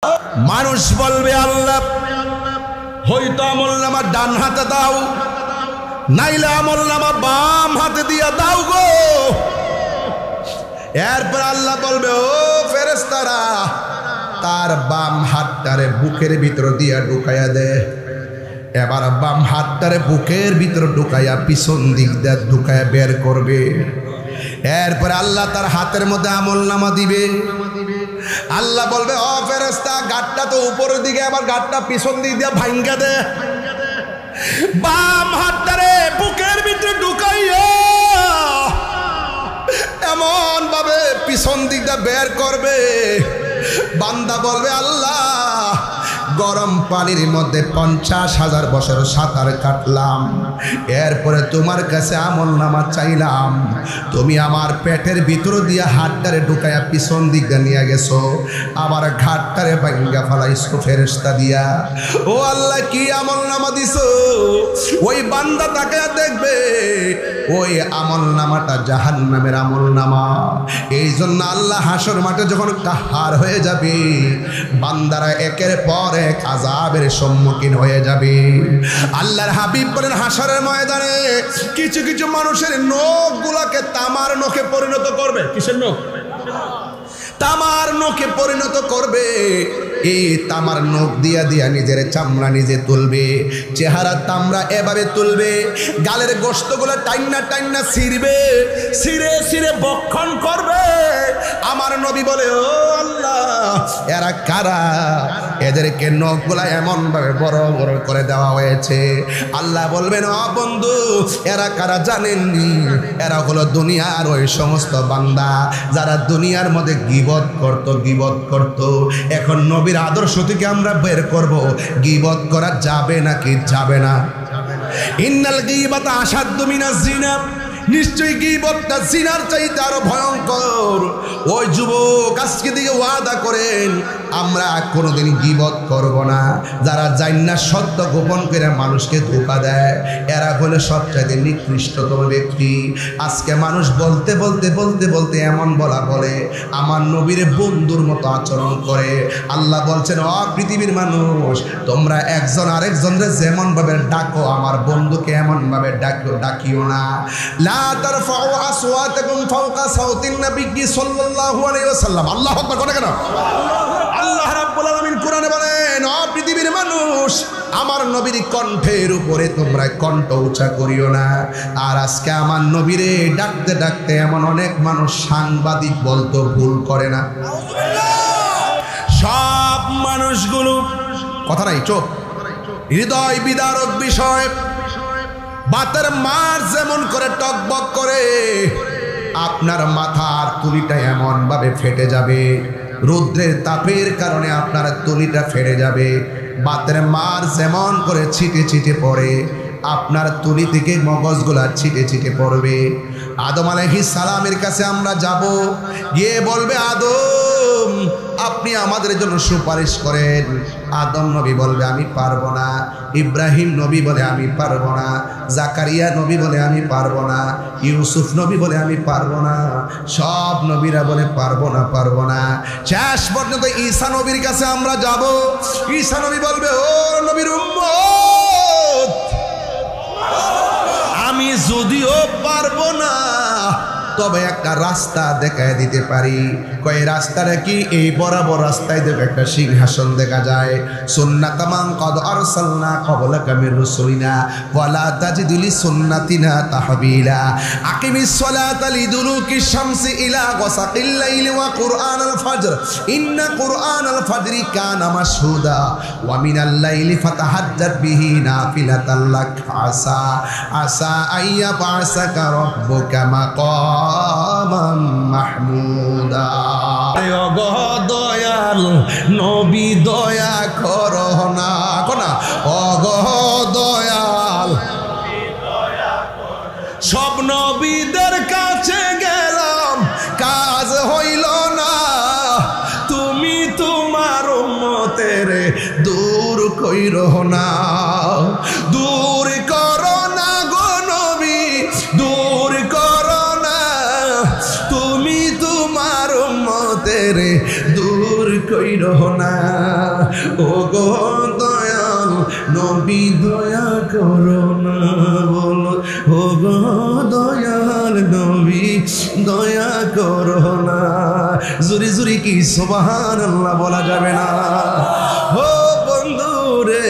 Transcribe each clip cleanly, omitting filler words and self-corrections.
মানুষ বলবে আল্লাহ হয়তো আমলনামা ডান হাতে দাও, নাইলে আমলনামা বাম হাতে দিয়া দাও গো। এরপর আল্লাহ বলবে ও ফেরেশতারা তার বাম হাতটারে বুকের ভিতর দিয়া ঢুকাইয়া দে। এবার বাম হাতটারে বুকের ভিতর ঢুকাইয়া পিছন দিক দিয়ে ঢুকাইয়া বের করবে। এরপরে আল্লাহ তার হাতের মধ্যে আমলনামা দিবে। আল্লাহ বলবে ও ফেরেশতা গাঁটটা তো উপরের দিকে, আবার গাঁটটা পিছন দিক দিয়ে ভাঙ্গা দে। বাম হাতটারে বুকের ভিতরে ঢুকাইয়া এমন ভাবে পিছন দিক দিয়ে বের করবে। বান্দা বলবে আল্লাহ গরম পানির মধ্যে 50,000 বছর সাঁতার কাটলাম, এরপরে তোমার কাছে আমলনামা চাইলাম, তুমি আমার পেটের ভিতর দিয়ে হাতটারে ঢুকাইয়া পিছন দিকে নিয়ে গেছো, আবার ঘাটটারে ভাঙ্গা ফেলাইছো ফেরেশতা দিয়া। ও আল্লাহ কি আমলনামা দিছো? ওই বান্দা তাকে দেখবে ওই আমলনামাটা জাহান্নামের আমলনামা। এই জন্য আল্লাহ হাসর মাঠে যখন কাহার হয়ে যাবে বান্দারা একের পর এক আযাবের সম্মুখীন হয়ে যাবে। আল্লাহর হাবিব বলেন হাসরের ময়দানে কিছু কিছু মানুষের নখগুলোকে তামার নখে পরিণত করবে। কিসের নখ? তামার নখে পরিণত করবে। এই তামার নখ দিয়া দিয়া নিজের চামড়া নিজে তুলবে, চেহারা তামড়া এভাবে তুলবে, গালের গোশতগুলো টাইন্না টাইন্না ছিঁড়বে, ছিঁড়ে ছিঁড়ে বক্ষণ করবে। আমার নবী বলে ও আল্লাহ এরা কারা? এদেরকে নখগুলা এমন ভাবে বড় বড় করে দেওয়া হয়েছে। আল্লাহ বলবেন ও বন্ধু এরা কারা জানেননি? এরা হলো দুনিয়ার ওই সমস্ত বান্দা যারা দুনিয়ার মধ্যে গীবত করত। এখন নবীর আদর্শ থেকে আমরা বের করব গীবত করা যাবে নাকি যাবে না। ইন্নাল গীবাতা আশাদ্দু মিনাজ জিনা, নিশ্চয়ই গীবতটা জিনার চাইতে আরো ভয়ঙ্কর। ওই যুবক আজকে দিকে ওয়াদা করেন আমরা কোনোদিন গীবত করব না। যারা জান্না সত্য গোপন করে মানুষকে ধোঁকা দেয় এরা হলো সবচাইতে নিকৃষ্টতম ব্যক্তি। আজকে মানুষ বলতে বলতে বলতে বলতে এমন বলে আমার নবীর বন্ধুর মতো আচরণ করে। আল্লাহ বলছেন ও পৃথিবীর মানুষ তোমরা একজন আরেকজনকে যেমন ভাবে ডাকো আমার বন্ধুকে এমন ভাবে ডাকিও না। লা তারফাউ আসওয়াতাকুম ফাওকা সাউতিন নবী সাল্লাল্লাহু আলাইহি ওয়াসাল্লাম। আল্লাহু আকবার করে কেন? আল্লাহ রাব্বুল আলামিন কোরআনে বলেন ও পৃথিবীর মানুষ আমার নবীর কণ্ঠের উপরে তোমরা কণ্ঠ উঁচা করিও না। আর আজকে আমার নবীরে ডাকতে ডাকতে এমন অনেক মানুষ সাংবাদিক বলতো ভুল করে না। সব মানুষগুলো কথা নাই চোখ হৃদয় বিদারক বিষয়। বাতের মার যেমন করে টকবক করে আপনার মাথার তুলিটা এমন ভাবে ফেটে যাবে, রৌদ্রের তাপের কারণে আপনার তুলিটা ফেটে যাবে। বাতের মার যেমন করে ছিটে ছিটে পড়ে আপনার তুলি থেকে মগজগুলা ছিটে ছিটে পড়বে। আদম আলাইহিস সালামের কাছে আমরা যাব, গিয়ে বলবে আদম আপনি আমাদের জন্য সুপারিশ করেন। আদম নবী বলবে আমি পারবো না। ইব্রাহিম নবী বলে আমি পারবো না। জাকারিয়া নবী বলে আমি পারবো না। ইউসুফ নবী বলে আমি পারবো না। সব নবীরা বলে পারবো না। শেষ পর্যন্ত ঈসা নবীর কাছে আমরা যাব। ঈসা নবী বলবে ও নবীর উম্মত আমি যদিও পারবো না তবে একটা রাস্তা দেখায় দিতে পারি। কয় রাস্তাটা কি? এই বরাবর রাস্তায় দেখো একটা সিংহাসন দেখা যায়। সুন্নাতামান কদ আরসালনা ক্বাবলাকা মির রাসূলিনা ওয়ালা তাজিদু লিসুন্নাতিনা তাহবিলা। আকিমিস সালাতা লিদুলুকিশ শামসি ইলা গাসাকিল লাইলি ওয়া কুরআনাল ফাজর ইন্না কুরআনাল ফাজরি কানা মাশহুদা ওয়া মিনাল লাইলি ফাতাহাজ্জাত বিহি নাফিলাতাল লাক আসা আইয়া বাসাকা রাব্বুকা মাকামান মাহমুদা। দয়াল নবী দয়া করো না দয়াল। সব নবীদের কাছে গেলাম কাজ হইল না, তুমি তোমার উম্মতের দূর কইরো না। দূর করো না গো নবী, দূর করো না, তুমি তোমার উম্মতের দূর কইরো না। করো না, বলো ও গো দয়াল নবী দয়া করো না। জুরি জুরি কি সুবহানাল্লাহ বলা যাবে না? ও বন্ধু রে,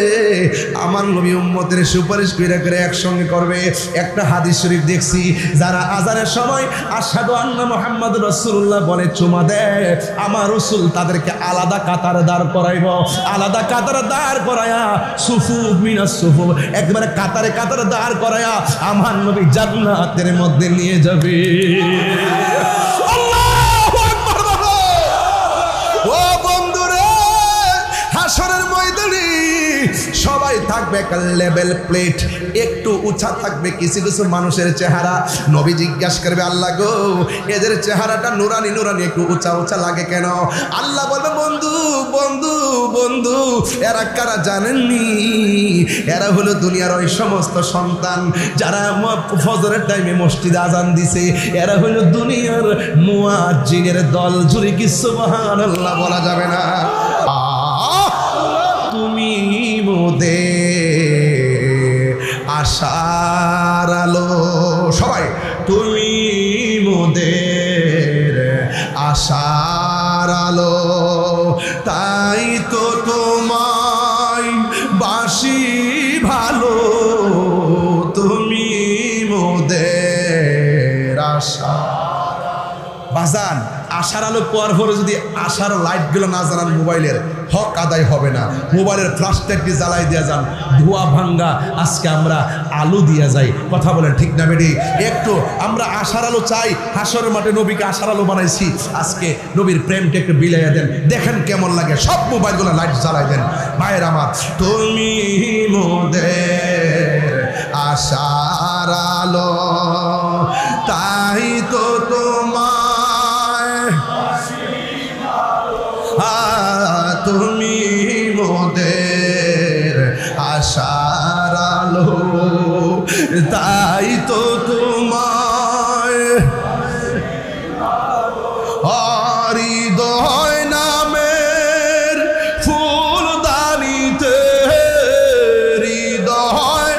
আমার নবী উম্মতের সুপারিশ করে একসঙ্গে করবে। একটা হাদিস শরীফ দেখছি, যারা আজানের সময় আশহাদু আন্না মুহাম্মাদুর রাসূলুল্লাহ বলে চুমা দেয়, আমার রাসূল তাদেরকে আলাদা কাতারে দাঁড় করাইব, আলাদা কাতারে দাঁড় করায়া সুফুফ মিনাস সুফুফ, একবারে কাতারে কাতারে দাঁড় করায়া আমার নবী জান্নাতের মধ্যে নিয়ে যাবে। আল্লাহু আকবার। ও বন্ধুরে, হাসরের ময়দানে সবাই থাকবে একটা লেভেল প্লেট, একটু উঁচা থাকবে কিছু কিছু মানুষের চেহারা। নবী জিজ্ঞাসা করবে, আল্লাহ গো এদের চেহারাটা নুরানি নুরানি একটু উঁচা উঁচা লাগে কেন? আল্লাহ বলবে, বন্ধু বন্ধু বন্ধু এরা কারা জানেননি? এরা হলো দুনিয়ার ওই সমস্ত সন্তান যারা ফজরের টাইমে মসজিদে আজান দিছে, এরা হলো দুনিয়ার মুয়াজ্জিনের দল। জুরি কি সুবহানাল্লাহ বলা যাবে না? তুমি মোদের আশার আলো, সবাই তুমি মোদের আশার আলো, তাই তো তোমায় বাসি ভালো, তুমি মোদের আশা। বাজান, আশার আলো পাওয়ার পরে যদি আশার লাইটগুলো না জ্বালান, মোবাইলের হক আদায় হবে না। মোবাইলের ফ্ল্যাশ লাইটটি জ্বালাই দিয়ে যান, ধোয়া ভাঙ্গা আজকে আমরা আলো দিয়ে যাই। কথা বলেন ঠিক না বেটি? একটু আমরা আশার আলো চাই। হাসরের মাঠে নবীকে আশার আলো বানাইছি, আজকে নবীর প্রেমটা একটু বিলাইয়া দেন, দেখেন কেমন লাগে। সব মোবাইলগুলো লাইট জ্বালাই দেন। ভাইয়ের আমার, তুমি মোদের আশার আলো, তাই তো তোমার তুমি মোদের আশার আলো, তাই তো তোমায় হৃদয় নামের ফুলদানিতে, হৃদয়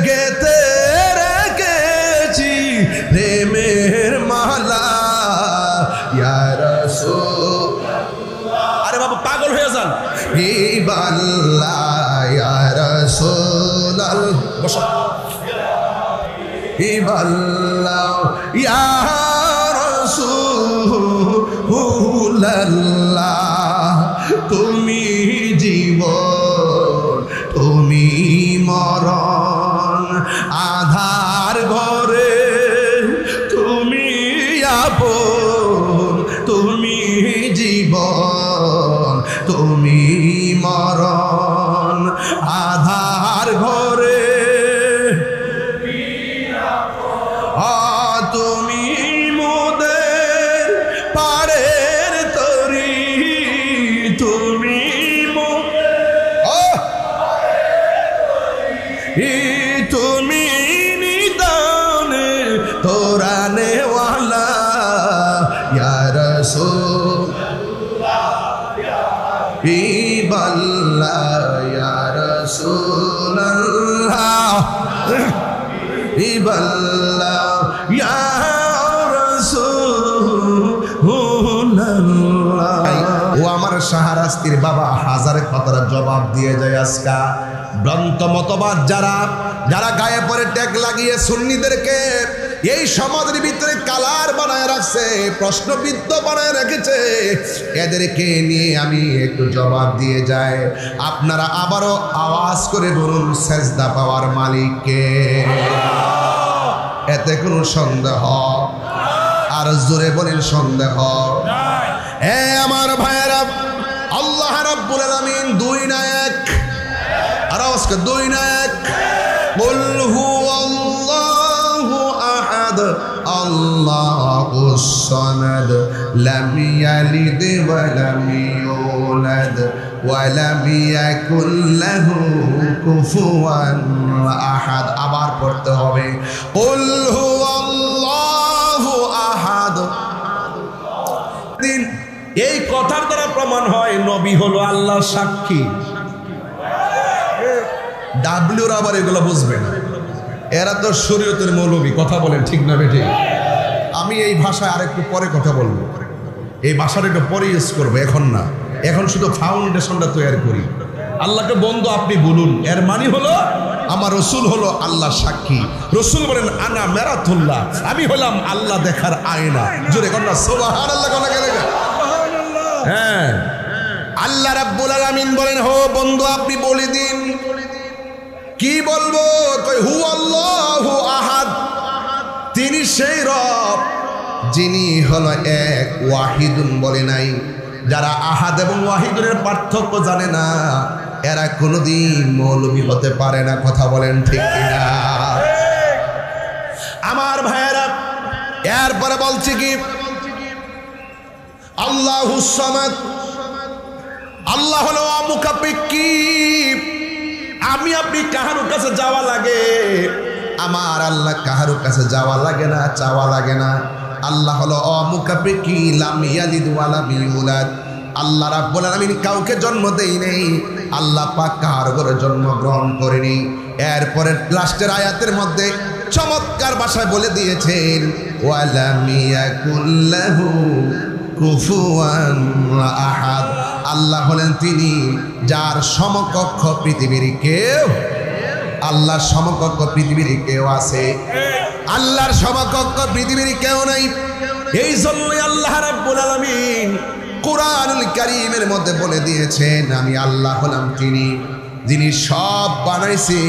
গেতে রেখেছি প্রেমের মালা। ইয়া রাসূলুল্লাহ, আরে বাবা পাগল হয়ে যান। ইবাল্লাহ ইয়া রাসূলুল্লাহ, বসো। ইবাল্লাহ ইয়া রাসূলুল্লাহ, তুমি জীবন তুমি মরণ, আধার ঘরে তুমি আপন, তুমি জীবন তুমি মরণ, আধার ঘরে তুমি মোদের পাড়ের তরি, তুমি তুমি নিদানে তোরানে ওয়ালা। ইয়া রাসূলুল্লাহ ইবাল্লাহ ইয়া রাসূলুল্লাহ ইবাল্লাহ ইয়া রাসূলুল্লাহ। ও আমার শাহরাস্তির বাবা হাজার কথার জবাব দিয়ে যায়। আজকা ভ্রান্ত মতবাদ যারা যারা গায়ে পরে ট্যাগ লাগিয়ে সুন্নিদেরকে এই সমাজের ভিতরে কালার বানায় রাখছে, প্রশ্নবিদ্ধ বানায় রেখেছে, এদেরকে নিয়ে আমি একটু জবাব দিয়ে যাই। আপনারা আবারও আওয়াজ করে বলুন, সেজদা পাওয়ার মালিককে। এতে কোনো সন্দেহ? আর জোরে বলেন সন্দেহ? আমার ভাইয়েরা, আল্লাহ রাব্বুল আলামিন দুই না এক, আর আওয়াজকে দুই না এক। কুল হুয়াল্লাহু আহাদ আল্লাহুস সামাদ লাম ইয়ালিদ ওয়া লাম ইউলাদ ওয়া লাম ইয়াকুল লাহু কুফুয়ান আহাদ। আবার পড়তে হবে, কুল হুয়াল্লাহু আহাদ। এই কথার দ্বারা প্রমাণ হয় নবী হলো আল্লাহর সাক্ষী। ডাব্লিউর আবার এগুলো বুঝবে না, এরা তো শরীয়তের মৌলবী। কথা বলেন ঠিক না বেঠি? আমি এই ভাষায় আরেকটু পরে কথা বলবো, এই ভাষাটা একটু পরে ইউজ করবো, এখন না। এখন শুধু ফাউন্ডেশনটা তৈরি করি। আল্লাহকে বন্ধু আপনি বলুন, এর মানে হলো আমার রসুল হলো আল্লাহ সাক্ষী। রসুল বলেন আনা মেরাতুল্লাহ, আমি হলাম আল্লাহ দেখার আয়না। জোরে কন্যা সুবহানাল্লাহ কোনা গেলে। হ্যাঁ, আল্লাহ রাব্বুল আলামিন বলেন হো বন্ধু আপনি বলে দিন। কি বলবো? কই হু আল্লাহু আহাদ, তিনি সেই রব যিনি হলো এক, ওয়াহিদুন বলে নাই। যারা আহাদ এবং ওয়াহিদুনের পার্থক্য জানে না, এরা কোনোদিন মৌলবী হতে পারে না। কথা বলেন ঠিক কিনা আমার ভাইয়েরা? এরপরে বলছি কি আল্লাহুস সামাদ, আল্লাহ হলো অমুখাপেক্ষী। আমি আপনি কাহারো কাছে যাওয়া লাগে, আমার আল্লাহ কাহারো কাছে যাওয়া লাগে না, চাওয়া লাগে না। আল্লাহ হলো অমুখাপেক্ষী, লাম ইয়ালিদ ওয়া লাম ইউলাদ। আল্লাহ রাব্বুল আলামিন কাউকে জন্ম দেই নেই, আল্লাহ পাক কার ঘরে জন্ম গ্রহণ করেনি। এরপরে লাস্টের আয়াতের মধ্যে চমৎকার ভাষায় বলে দিয়েছেন ওয়া লাম ইয়াকুল লাহু কুফুয়ান আহাদ। আল্লাহ হলেন তিনি যার সমকক্ষ পৃথিবীর কেউ, আল্লাহর সমকক্ষ পৃথিবীর কেউ আছে? আল্লাহর সমকক্ষ পৃথিবীর কেউ নাই। এই জন্যই আল্লাহ রাব্বুল আলামিন কুরআনুল কারীমের মধ্যে বলে দিয়েছেন আমি আল্লাহ হলাম তিনি যিনি সব বানাইছি,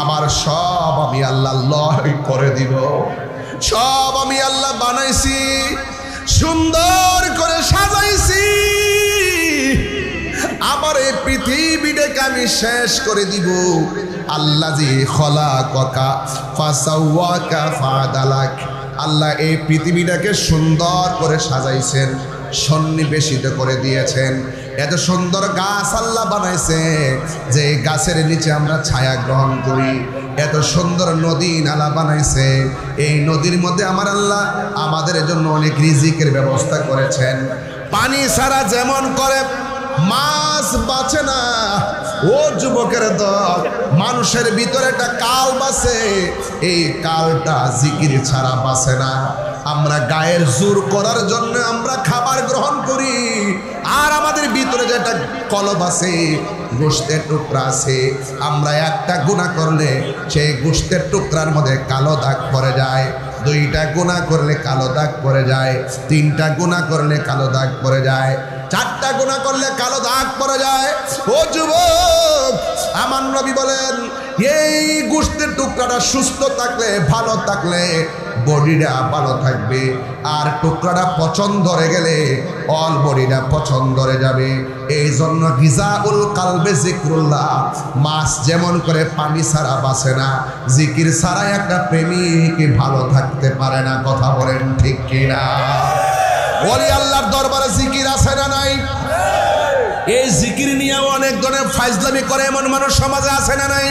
আবার সব আমি আল্লাহ লয় করে দিব। সব আমি আল্লাহ বানাইছি, সুন্দর করে সাজাইছি, আবার এই পৃথিবীটাকে আমি শেষ করে দিব। আল্লাযী খলাকাকা ফাসাওয়াকা ফাআদালাক। আল্লাহ এই পৃথিবীটাকে সুন্দর করে সাজাইছেন, সন্নিবেশিত করে দিয়েছেন। এত সুন্দর গাছ আল্লাহ বানাইছে যে গাছের নিচে আমরা ছায়া গ্রহণ করি। এত সুন্দর নদী নালা বানাইছে, এই নদীর মধ্যে আমার আল্লাহ আমাদের জন্য অনেক রিজিকের ব্যবস্থা করেছেন। পানি ছাড়া যেমন করে মাছ বাঁচে না, ও যুবকের দল, মানুষের ভিতরে একটা কাল বাসে, এই কালটা জিকির ছাড়া বাসে না। আমরা গায়ের জোর করার জন্য আমরা খাবার গ্রহণ করি, আর আমাদের ভিতরে যেটা কলব আছে, গোশতের টুকরা আছে, আমরা একটা গুনাহ করলে সেই গোশতের টুকরার মধ্যে কালো দাগ পড়ে যায়। দুইটা গুনাহ করলে কালো দাগ পড়ে যায়, তিনটা গুনাহ করলে কালো দাগ পড়ে যায়, চারটা গুনাহ করলে কালো দাগ পড়ে যায়। ও যুবক, আমার নবী বলেন এই গোশতের টুকরাটা সুস্থ থাকলে, ভালো থাকলে বডিটা ভালো থাকবে, আর টুকরাটা পচন ধরে গেলে অল বডিটা পচন ধরে যাবে। এই জন্য গিজাউল কালবে জিক্রুল্লাহ। মাছ যেমন করে পানি ছাড়া বাঁচে না, জিকির ছাড়া একটা প্রেমিক ভালো থাকতে পারে না। কথা বলেন ঠিক কিনা? ওলি আল্লাহর দরবারে জিকির আছে না নাই? এই জিকির নিয়ে অনেক ধরনের ফাইজলামি করে এমন মানুষ সমাজে আছে না নাই?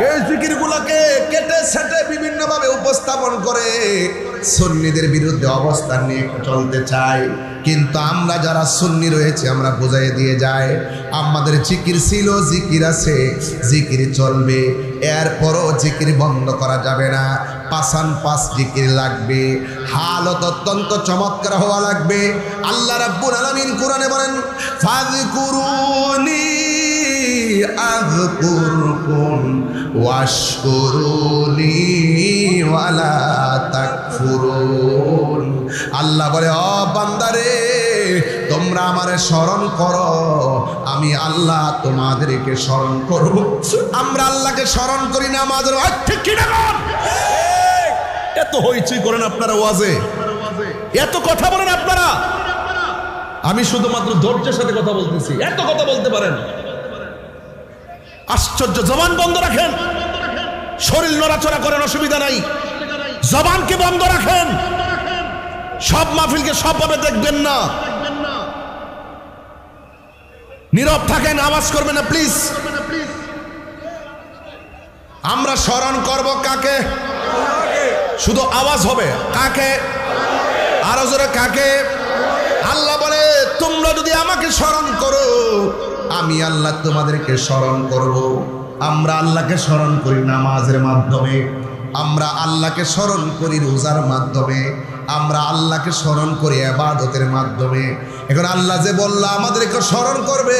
এই জিকিরগুলোকে কেটে সেটে বিভিন্নভাবে উপস্থাপন করে সুন্নিদের বিরুদ্ধে অবস্থান নিয়ে চলতে চায়। কিন্তু আমরা যারা সুন্নি রয়েছে আমরা বুঝাই দিয়ে যাই আমাদের জিকির ছিল, জিকির আছে, জিকির চলবে, এরপরও জিকির বন্ধ করা যাবে না। পাঁচান পাঁচ জিকির লাগবে, হালত অত্যন্ত চমৎকার হওয়া লাগবে। আল্লাহ রাব্বুল আলামিন কোরআনে বলেন ফাযকুরুনি আযকুরকুম ওয়াশকুরুনি ওয়ালা তাকফুরুন। আল্লাহ বলে ও বান্দারে তোমরা আমারে স্মরণ করো, আমি আল্লাহ তোমাদেরকে স্মরণ করব। আমরা আল্লাহকে স্মরণ করি না, আমাদের ঠিক কি না? এত হইচই করেন আপনারা ওয়াজে, এত কথা বলেন আপনারা। আমি শুধুমাত্র ধৈর্যের সাথে কথা বলতেছি, এত কথা বলতে পারেন? আশ্চর্য। জবান বন্ধ রাখেন, শরীর নড়াচড়া করেন, অসুবিধা নাই, জবানকে বন্ধ রাখেন। সব মাহফিলকে সবভাবে দেখবেন না, নীরব থাকেন, আওয়াজ করবেন না প্লিজ। আমরা স্মরণ করব কাকে? শুধু আওয়াজ হবে কাকে? আরো জোরে কাকে? আল্লাহ বলে আমাকে স্মরণ করো, আমি আল্লাহ তোমাদেরকে স্মরণ করব। আমরা আল্লাহকে স্মরণ করি নামাজের মাধ্যমে, আমরা আল্লাহকে স্মরণ করি রোজার মাধ্যমে, আমরা আল্লাহকে স্মরণ করি ইবাদতের মাধ্যমে। এখন আল্লাহ যে বলল আমাদেরকে স্মরণ করবে,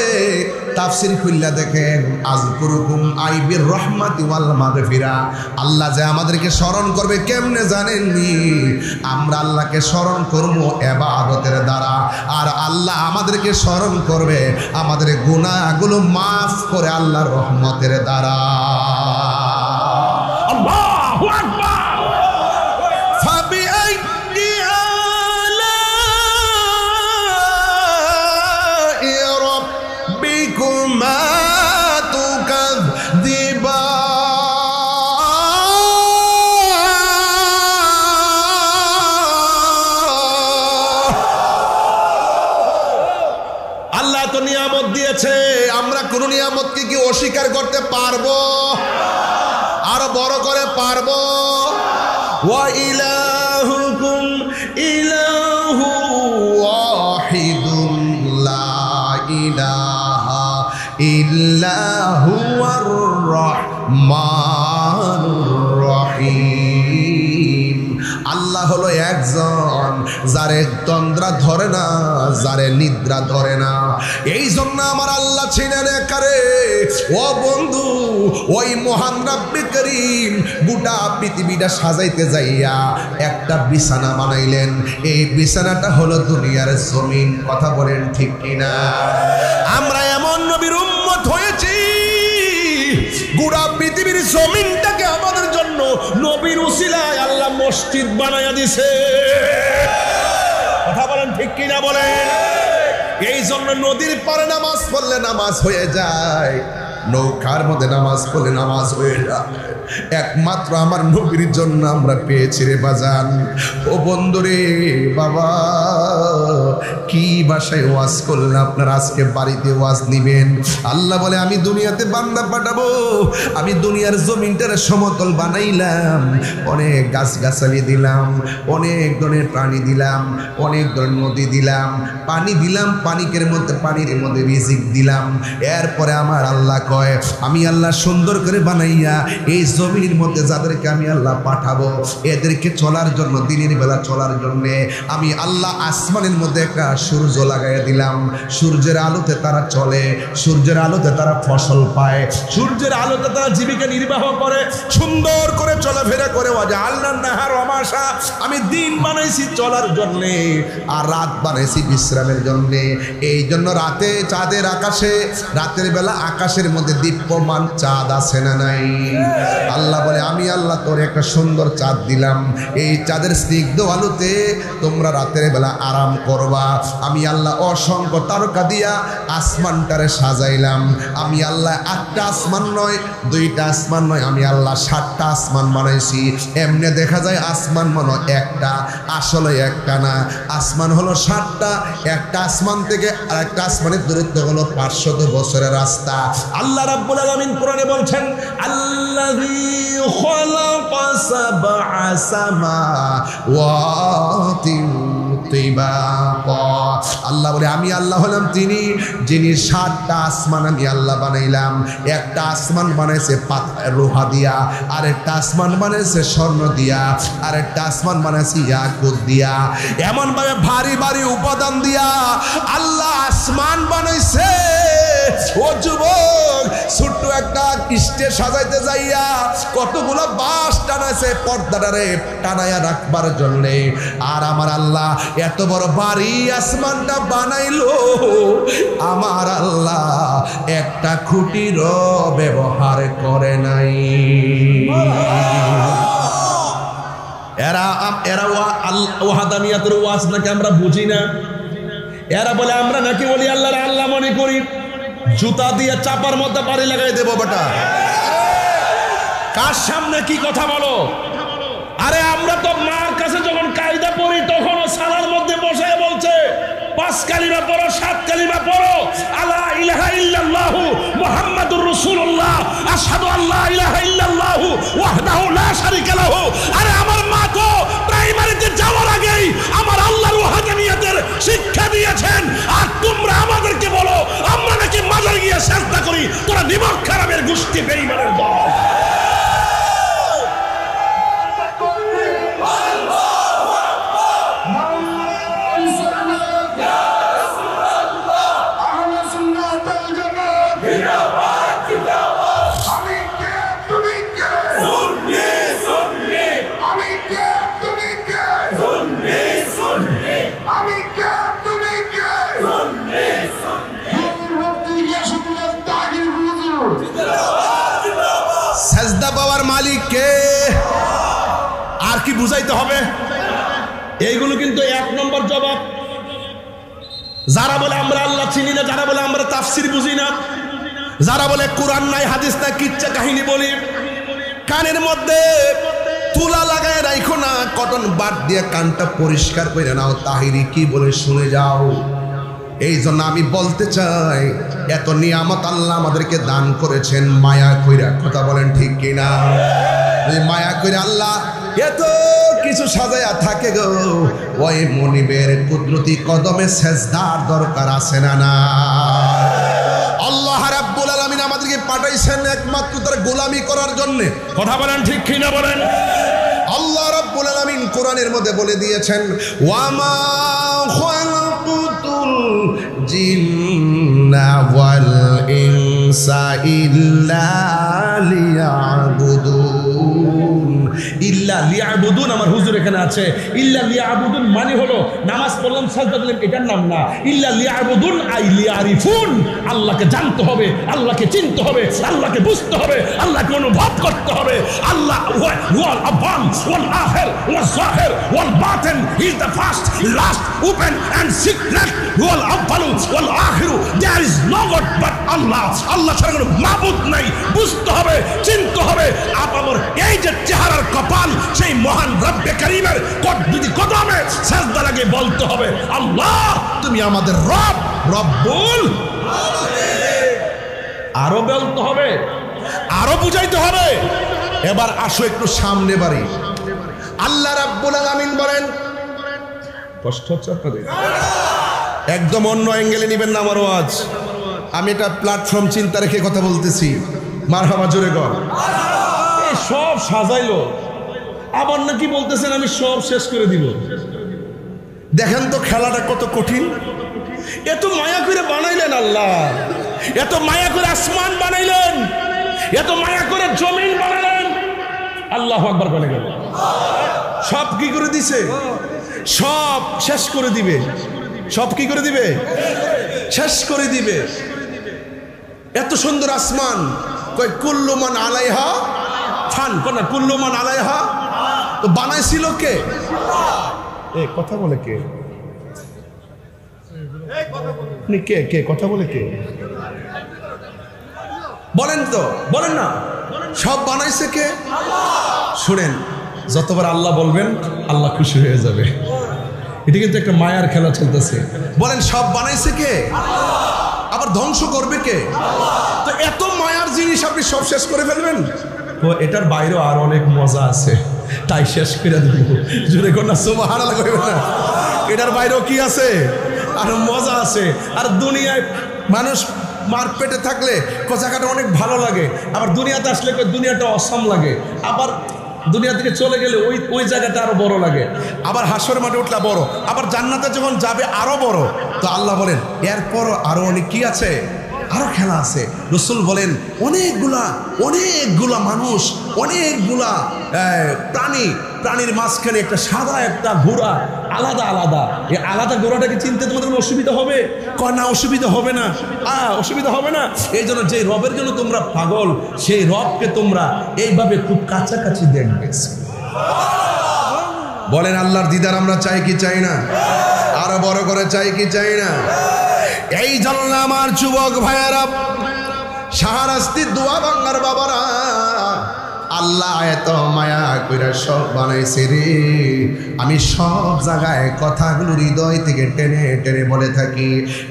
তাফসীর খুললা দেখেন, আযকুরুকুম আইবির রহমাতি ওয়াল মাগফিরা। আল্লাহ যে আমাদেরকে স্মরণ করবে কেমনে জানেননি? আমরা আল্লাহকে স্মরণ করব ইবাদতের দ্বারা, আর আল্লাহ আমাদেরকে স্মরণ করবে আমাদের গুনাহগুলো মাফ করে আল্লাহর রহমতের দ্বারা। আল্লাহু আকবার। আমরা কোন নিয়ামতকে কি অস্বীকার করতে পারবো? আরো বড় করে পারবো? ওয়া ইলাহুকুম ইলাহু ওয়াহিদুন লা ইলাহা ইল্লা হুয়ার রহমানুর রহিম। আল্লাহ হলো একজন, যারে তন্দ্রা ধরে না, যারে নিদ্রা ধরে না। এই জন্য আমার আল্লাহ ছিলেন একারে। ও বন্ধু, ওই মহান রব্বে করিম গোটা পৃথিবীটা সাজাইতে যাইয়া একটা বিছানা বানাইলেন। এই বিছানাটা হলো দুনিয়ার জমিন। কথা বলেন ঠিক কিনা? আমরা এমন নবীর উম্মত হয়েছি, গোটা পৃথিবীর জমিনটাকে আমাদের জন্য নবীর উসিলায় আল্লাহ মসজিদ বানায়া দিছে। কথা বলেন ঠিক কিনা বলেন? এই জন্য নদীর পারে নামাজ পড়লে নামাজ হয়ে যায়, নৌকার মধ্যে নামাজ পড়লে নামাজ হয়ে যায়। একমাত্র আমার নবীর জন্য আমরা পেয়েছি রে বাজান। ও বন্ধুরে বাবা, কি ভাষায় ওয়াজ করলেন আপনারা? আজকে বাড়িতে ওয়াজ নিবেন। আল্লাহ বলে আমি দুনিয়াতে বান্দা পাঠাবো, আমি দুনিয়ার জমিনটারে সমতল বানাইলাম, অনেক গাছগাছালি দিলাম, অনেক ধরনের প্রাণী দিলাম, অনেক ধরনের নদী দিলাম, পানি দিলাম, পানির মধ্যে রিজিক দিলাম। এরপরে আমার আল্লাহ কয় আমি আল্লাহ সুন্দর করে বানাইয়া এই জমিনের মধ্যে যাদেরকে আমি আল্লাহ পাঠাবো, এদেরকে চলার জন্য, দিনের বেলা চলার জন্য আমি আল্লাহ আসমানের মধ্যে একটা সূর্য লাগাইয়া দিলাম। সূর্যের আলোতে তারা চলে, সূর্যের আলোতে তারা ফসল পায়, সূর্যের আলোতে তারা জীবিকা নির্বাহ করে, সুন্দর করে চলাফেরা করে। আল্লাহ নাহার আমাশা, আমি দিন বানাইছি চলার জন্যে, আর রাত বানাইছি বিশ্রামের জন্যে। এই জন্য রাতে চাঁদের আকাশে, রাতের বেলা আকাশের মধ্যে দীপ্যমান চাঁদ আছে না নাই? আল্লাহ বলে আমি আল্লাহ তোর একটা সুন্দর চাঁদ দিলাম, এই চাঁদের স্নিগ্ধ আলোতে তোমরা রাতের বেলা আরাম করবা। আমি আল্লাহ অসংখ্য তারকা দিয়া আসমানটারে সাজাইলাম। আমি আল্লাহ একটা আসমান নয়, দুইটা আসমান নয়, আমি আল্লাহ 7টা আসমান বানাইছি। এমনি দেখা যায় আসমান মনে একটা, আসলে একটা না। আসমান হলো 7টা, একটা আসমান থেকে আর একটা আসমানের দূরত্ব হলো 500 বছরের রাস্তা। আল্লাহ রাব্বুল আলামিন কোরআনে বলছেন আল্লাযী খালাকা সাবআ সামাওয়াতি তিবাকা। আল্লাহ বলে আমি আল্লাহ হলাম তিনি, যিনি 7টা আসমান আমি আল্লাহ বানাইলাম। একটা আসমান বানাইছে লোহা দিয়া, আরেকটা আসমান বানাইছে স্বর্ণ দিয়া, আরেকটা আসমান বানাইছে ইয়াকুত দিয়া। এমন ভাবে ভারী ভারী উপাদান দিয়া আল্লাহ আসমান বানাইছে। ও যুবক, ছোট্ট একটা স্টেজ সাজাইতে যাইয়া কতগুলো বাঁশ টানাইছে পর্দাটারে টানাইয়া রাখবার জন্যে। আর আমার আল্লাহ এত বড় ভারী আসমানটা বানাইলো, আমার আল্লাহ একটা খুঁটিরও ব্যবহার করে নাই। এরা ওয়াহাদানিয়াতের ওয়াজ নাকি আমরা বুঝি না। এরা বলে আমরা নাকি বলি আল্লাহর আল্লাহ মনে করি। জুতা দিয়ে চাপার মধ্যে বাড়ি লাগাই দেবো বেটা। কার সামনে কি কথা বলো? আরে আমরা তো মার কাছে যখন কায়দা পড়ি তখনও সালার মধ্যে বসে বলছে 5 কালিমা পড়ো, 7 কালিমা পড়ো, আলা ইলাহা ইল্লাল্লাহু মুহাম্মাদুর রাসূলুল্লাহ, আশহাদু আল্লা ইলাহা ইল্লাল্লাহু ওয়াহদাহু লা শারীকা লাহু। আরে আমার মা তো প্রাইমারিতে যাওয়ার আগেই আমার আল্লাহর ওয়াহদানিয়তের শিক্ষা দিয়েছেন, আর তোমরা আমাদের বুঝাইতে হবে? এইগুলো কিন্তু 1 নম্বর জবাব। যারা বলে আমরা আল্লাহ চিনি না, যারা বলে আমরা তাফসির বুঝি না, যারা বলে কোরআন নাই হাদিস নাই কিচ্ছা কাহিনী বলি, কানের মধ্যে তুলা লাগায় রাখো না, কটন বাদ দিয়ে কানটা পরিষ্কার করে নাও, তাহিরি কি বলে শুনে যাও। এই জন্য আমি বলতে চাই, এত নিয়ামত আল্লাহ আমাদেরকে দান করেছেন, মায়া কইরা, কথা বলেন ঠিক কিনা? মায়া কইরা আল্লাহ এত কিছু সাজায়া থাকে গো, ওই মনিবের কুদরতি কদমে সেজদার দরকার আছে না? না, আল্লাহ রাব্বুল আলামিন আমাদেরকে পাঠাইছেন একমাত্র তার গোলামি করার জন্য, কথা বলেন ঠিক কিনা বলেন? আল্লাহ রাব্বুল আলামিন কোরআনের মধ্যে বলে দিয়েছেন, ওয়ামা খালাকুতুল জিন্না ওয়াল ইনসা ইল্লা লিয়াবুদুন। ইল্লা লিয়াবুদুন, আমার হুজুর এখানে আছে, ইল্লা লিয়াবুদুন মানে হলো নামাজ পড়লাম সাজদা দিলাম এটার নাম না। ইল্লা লিয়াবুদুন আই লিয়ারিফুন, আল্লাহকে জানতে হবে, আল্লাহকে চিনতে হবে, আল্লাহকে বুঝতে হবে, আল্লাহকে অনুভব করতে হবে। আল্লাহ ওয়াল আবাল ওয়াল আখির ওয়াল জাহির ওয়াল বাতিন, he is the first, last, open and secret, ওয়াল আবাল ওয়াল আখির, there is no god but আল্লাহ। আল্লাহ ছাড়া কোনো মাবুদ নাই, বুঝতে হবে, চিনতে হবে। আমার এই যে চেহারার কপাল, সেই মহান রব্বে কারীমের যদি কদমে সিজদা লাগে বলতে হবে, আল্লাহ তুমি আমাদের রব, রব্বুল আলামিন। আরো বলতে হবে, আরো বুঝাইতে হবে। এবার আসো একটু সামনে বাড়ি। আল্লাহ রাব্বুল আলামিন বলেন, কষ্ট হচ্ছে আপনাদের? একদম অন্য অ্যাঙ্গেলে নেবেন না আমার ওয়াজ। আমি এটা প্ল্যাটফর্ম চিন্তা রেখে কথা বলতেছি। মারহাবা, জোরে কর। এই সব সাজাইলো, আবার নাকি বলতেছেন আমি সব শেষ করে দিব। দেখেন তো খেলাটা কত কঠিন। এত মায়া করে বানাইলেন আল্লাহ, এত মায়া করে আসমান বানাইলেন, এত মায়া করে জমিন বানালেন। আল্লাহু আকবার বলে গেল, সব কি করে দিছে? সব শেষ করে দিবে। সব কি করে দিবে? শেষ করে দিবে। এত সুন্দর আসমান, কই কুল্লু মান আলাইহা ফান, কোন কুল্লু মান আলাইহা, তো বানাইছিল কে? এই কথা বলে কে? কে কে কথা বলে কে? বলেন তো, বলেন না। সব বানাইছে কে? শুনেন, যতবার আল্লাহ বলবেন আল্লাহ খুশি হয়ে যাবে। এটা কিন্তু একটা মায়ার খেলা চলতেছে। বলেন সব বানাইছে কে? আবার ধ্বংস করবে কে? তো এত মায়ার জিনিস আপনি সব শেষ করে ফেলবেন? তো এটার বাইরেও আর অনেক মজা আছে, তাই শেষ করে দেব। জোরে কর না, সুবহানাল্লাহ কইবেন না? এটার বাইরেও কি আছে? আর মজা আছে। আর দুনিয়ায় মানুষ মার পেটে থাকলে জায়গাটা অনেক ভালো লাগে, আবার দুনিয়াতে আসলে দুনিয়াটা অসাম লাগে, আবার দুনিয়া থেকে চলে গেলে ওই জায়গাটা আরো বড় লাগে, আবার হাসর মাঠে উঠলে বড়, আবার জান্নাতে যখন যাবে আরো বড়। তো আল্লাহ বলেন এরপরও আরো অনেক কি আছে, আরো খেলা আছে। রাসূল বলেন অনেকগুলা মানুষ, অনেকগুলা প্রাণীর মাঝখানে একটা সাদা একটা ঘোড়া, আলাদা আলাদা। এই আলাদা ঘোড়াটাকে চিনতে তোমাদের কোনো অসুবিধা হবে? না, অসুবিধা হবে না, অসুবিধা হবে না। এই জন্য যে রবের জন্য তোমরা পাগল, সেই রবকে তোমরা এইভাবে খুব কাছাকাছি দেখবে। বলেন আল্লাহর দিদার আমরা চাই কি চাই না? আরো বড় করে চাই কি চাই না? এই জন্য আমার যুবক ভাইয়েরা, শাহরাস্তির দোয়া বাংলার বাবারা, আল্লাহ এত মায়া কইরা সব বানাইছে রে। আমি সব জায়গায় কথাগুলো হৃদয় থেকে টেনে টেনে বলে থাকি।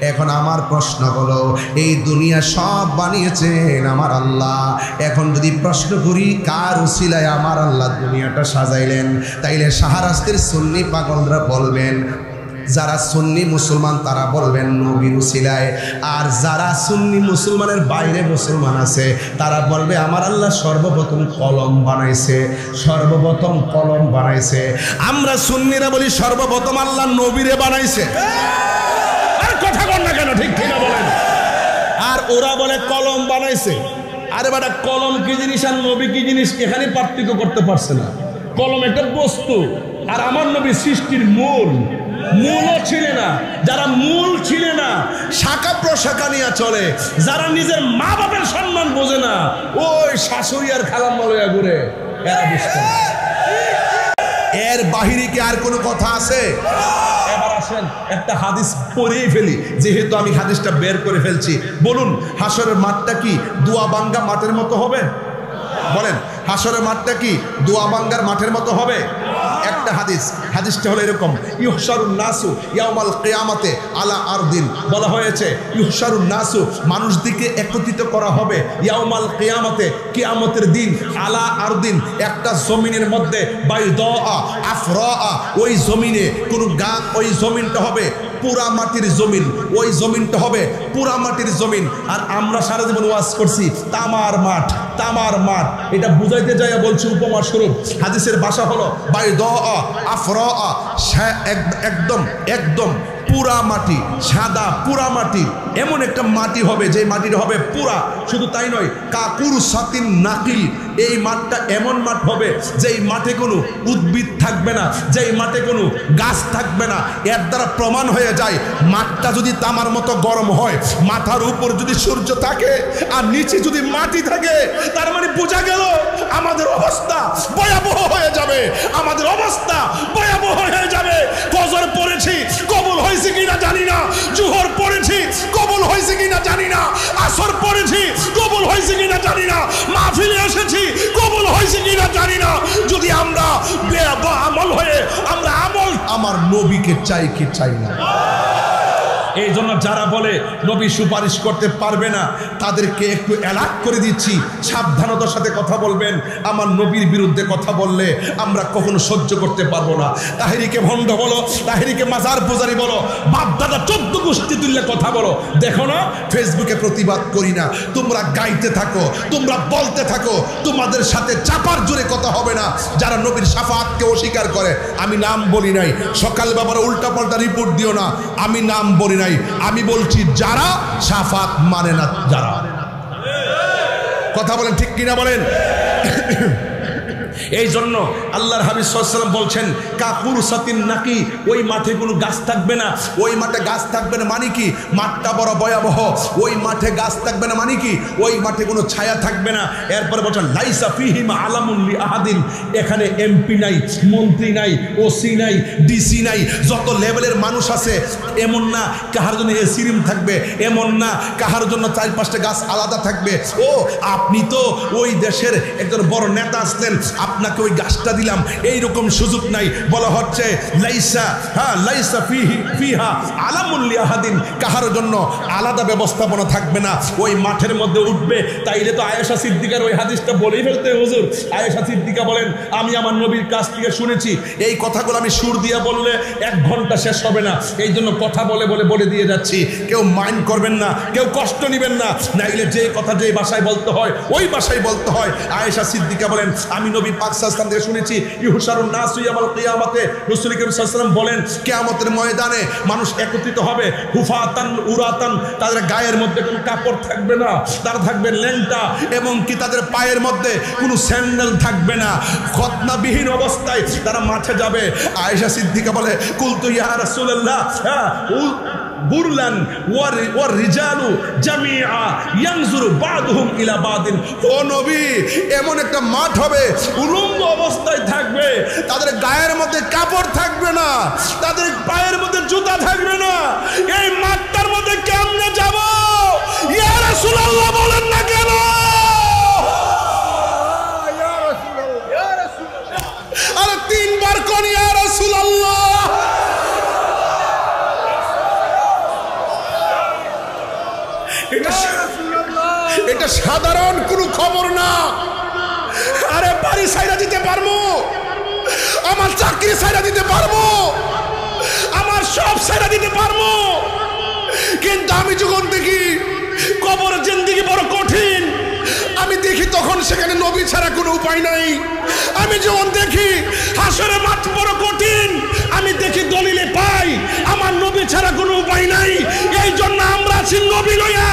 এখন আমার প্রশ্ন হলো, এই দুনিয়া সব বানিয়েছেন আমার আল্লাহ। এখন যদি প্রশ্ন করি কার উসিলায় আমার আল্লাহ দুনিয়াটা সাজাইলেন, তাইলে শাহরাস্তির সুন্নি পাগলরা বলবেন, যারা সুন্নি মুসলমান তারা বলবেন নবীর উসিলায়, আর যারা সুন্নি মুসলমানের বাইরে মুসলমান আছে তারা বলবে আমার আল্লাহ সর্বপ্রথম কলম বানাইছে, সর্বপ্রথম কলম বানাইছে। আমরা সুন্নিরা বলি সর্বপ্রথম আল্লাহ নবীরে বানাইছে। আর কথা বল না কেন, ঠিক কিনা বলেন? আর ওরা বলে কলম বানাইছে। আরে বেটা, কলম কি জিনিস আর নবী কি জিনিস এখানে পার্থক্য করতে পারছে না। কলম একটা বস্তু, আর আমার নবী সৃষ্টির মূলও ছিলে না। যারা মূল ছিলে না, শাখা প্রশাখা নিয়ে চলে, যারা নিজের মা বাপের সম্মান বোঝে না, ওই শাশুড়ি আর খালাম্মা লইয়া ঘুরে, এরা বুঝতে না। এর বাহিরে কি আর কোনো কথা আছে? এবার আসেন একটা হাদিস পড়েই ফেলি, যেহেতু আমি হাদিসটা বের করে ফেলছি। বলুন, হাসরের মাঠটা কি দোয়া ভাঙ্গা মাঠের মতো হবে? বলেন, হাসরের মাঠটা কি দোয়া ভাঙ্গার মাঠের মতো হবে? একটা হাদিসটা হলো এরকম, ইউহশারুন নাসু ইয়াউমাল কিয়ামাতে আলা আরদিন। বলা হয়েছে ইউহশারুন নাসু, মানুষদিকে একত্রিত করা হবে ইয়াউমাল কিয়ামাতে, কিয়ামতের দিন, আলা আরদিন, একটা জমিনের মধ্যে, বাইদা আফরা, ওই জমিনে কোনো ওই জমিনটা হবে পুরা মাটির জমিন, ওই জমিনটা হবে পুরা মাটির জমিন। আর আমরা সারা জীবন ওয়াজ করছি তামার মাঠ, তামার মাঠ। এটা বুঝাইতে যাইয়া বলছি উপমা স্বরূপ। হাদিসের ভাষা হলো বাইদা আফরা, একদম একদম পুরা মাটি, সাদা পুরা মাটি। এমন একটা মাটি হবে যে মাটিটা হবে পুরা। শুধু তাই নয়, কাকুর সাতিন নাকি, এই মাঠটা এমন মাঠ হবে যেই মাঠে কোনো উদ্ভিদ থাকবে না, যেই মাঠে কোনো গাছ থাকবে না। এর দ্বারা প্রমাণ হয়ে যায় মাঠটা যদি তামার মতো গরম হয়, মাথার উপর যদি সূর্য থাকে আর নিচে যদি মাটি থাকে, তার মানে বোঝা গেল আমাদের অবস্থা ভয়াবহ হয়ে যাবে, আমাদের অবস্থা ভয়াবহ হয়ে যাবে। ফজর পড়েছি, কবুল হয়েছে কিনা জানি না। জোহর পড়েছি, কবুল হয়েছে কিনা জানি না। আসর পড়েছি, কবুল হয়েছে কিনা জানি না। মাহফিলে এসেছি, কবুল হয়েছে কিনা জানি না। যদি আমরা আমল হয়ে আমরা আমল আমার নবীকে চাই কি চাই না। এই জন্য যারা বলে নবী সুপারিশ করতে পারবে না, তাদেরকে একটু অ্যালার্ট করে দিচ্ছি, সাবধানতার সাথে কথা বলবেন। আমার নবীর বিরুদ্ধে কথা বললে আমরা কখনো সহ্য করতে পারবো না। তাহেরিকে ভণ্ড বলো, তাহেরিকে মাজার পূজারি বলো, বাপদাদা 14 গোষ্ঠী তুললে কথা বলো। দেখো না, ফেসবুকে প্রতিবাদ করি না, তোমরা গাইতে থাকো, তোমরা বলতে থাকো, তোমাদের সাথে চাপার জোরে কথা হবে না। যারা নবীর শাফাআতকে অস্বীকার করে, আমি নাম বলি নাই, সকাল বাবার উল্টাপাল্টা রিপোর্ট দিও না, আমি নাম বলি নাই। আমি বলছি যারা শাফাত মানে না, যারা। কথা বলেন ঠিক কিনা বলেন? এই জন্য আল্লাহর হাবিব সাল্লাল্লাহু আলাইহি ওয়াসাল্লাম বলছেন কাকুর সাতিন নাকি, ওই মাঠে কোনো গাছ থাকবে না। ওই মাঠে গাছ থাকবে না মানে কি? মাঠটা বড় ভয়াবহ। ওই মাঠে গাছ থাকবে না মানে কি? ওই মাঠে কোনো ছায়া থাকবে না। এরপরে বলছেন লাইসা ফিহিম আলামুন লি আহাদিন, এখানে এমপি নাই, মন্ত্রী নাই, ওসি নাই, ডিসি নাই, যত লেভেলের মানুষ আছে, এমন না কাহার জন্য এসি রুম থাকবে, এমন না কাহার জন্য 4-5টা গাছ আলাদা থাকবে। ও আপনি তো ওই দেশের একজন বড় নেতা আসলেন, আপনাকে ওই গাছটা দিলাম, এইরকম সুযোগ নাই। বলা হচ্ছে লাইসা, হ্যাঁ লাইসা ফিহা আলামুন লি আহাদিন, কাহার জন্য আলাদা ব্যবস্থাপনা থাকবে না। ওই মাঠের মধ্যে উঠবে। তাইলে তো আয়েশা সিদ্দিকার ওই হাদিসটা বলেই ফেলতে হুজুর। আয়েশা সিদ্দিকা বলেন, আমি আমার নবীর কাছ থেকে শুনেছি, এই কথাগুলো আমি সুর দিয়ে বললে 1 ঘন্টা শেষ হবে না। এই জন্য কথা বলে দিয়ে যাচ্ছি। কেউ মাইন্ড করবেন না, কেউ কষ্ট নেবেন না। নাইলে যে কথা যে ভাষায় বলতে হয় ওই ভাষায় বলতে হয়। আয়েশা সিদ্দিকা বলেন, আমি নবী পাক সাল্লাল্লাহু আলাইহি ওয়াসাল্লাম থেকে শুনেছি ইউহশারুন নাসু ইয়াউমাল কিয়ামাতে, রাসূল করিম সাল্লাল্লাহু আলাইহি ওয়াসাল্লাম বলেন কিয়ামতের ময়দানে মানুষ একত্রিত হবে, হুফাতান উরাতান, তাদের গায়ের মধ্যে কোনো কাপড় থাকবে না, তারা থাকবে ল্যাংটা, এবং কি তাদের পায়ের মধ্যে কোনো স্যান্ডেল থাকবে না, খতনাবিহীন অবস্থায় তারা মাঠে যাবে। আয়েশা সিদ্দিকা বলে কুলতু ইয়া রাসূলুল্লাহ, বুরলান ওয়ার রিজালু জামিআ ইয়ানজুরু বাদুহুম ইলা বাদিন, ও নবী এমন একটা মাঠ হবে উলঙ্গ অবস্থায় থাকবে, তাদের গায়ের মধ্যে কাপড় থাকবে না, তাদের পায়ের মধ্যে জুতা থাকবে না। এই মাঠটার মধ্যে কেমনে যাব? ইয়া রাসূলুল্লাহ বলেন না কেন? ইয়া রাসূলুল্লাহ, ইয়া রাসূলুল্লাহ, আরে 3 বার কোন ইয়া রাসূলুল্লাহ। এটা সাধারণ কোনো খবর না। আরে বাড়ি ছাইরা দিতে পারবো, আমার চাকরি ছাইরা দিতে পারবো, আমার সব ছাইরা দিতে পারবো, কিন্তু আমি যখন দেখি কবরের জিন্দেগি বড় কঠিন, আমি দেখি তখন সেখানে নবী ছাড়া কোনো উপায় নাই। আমি যখন দেখি হাসরের মাঠ বড় কঠিন, আমি দেখি দলিলে পাই আমার নবী ছাড়া কোনো উপায় নাই। এই জন্য আমরা আছি নবী লইয়া,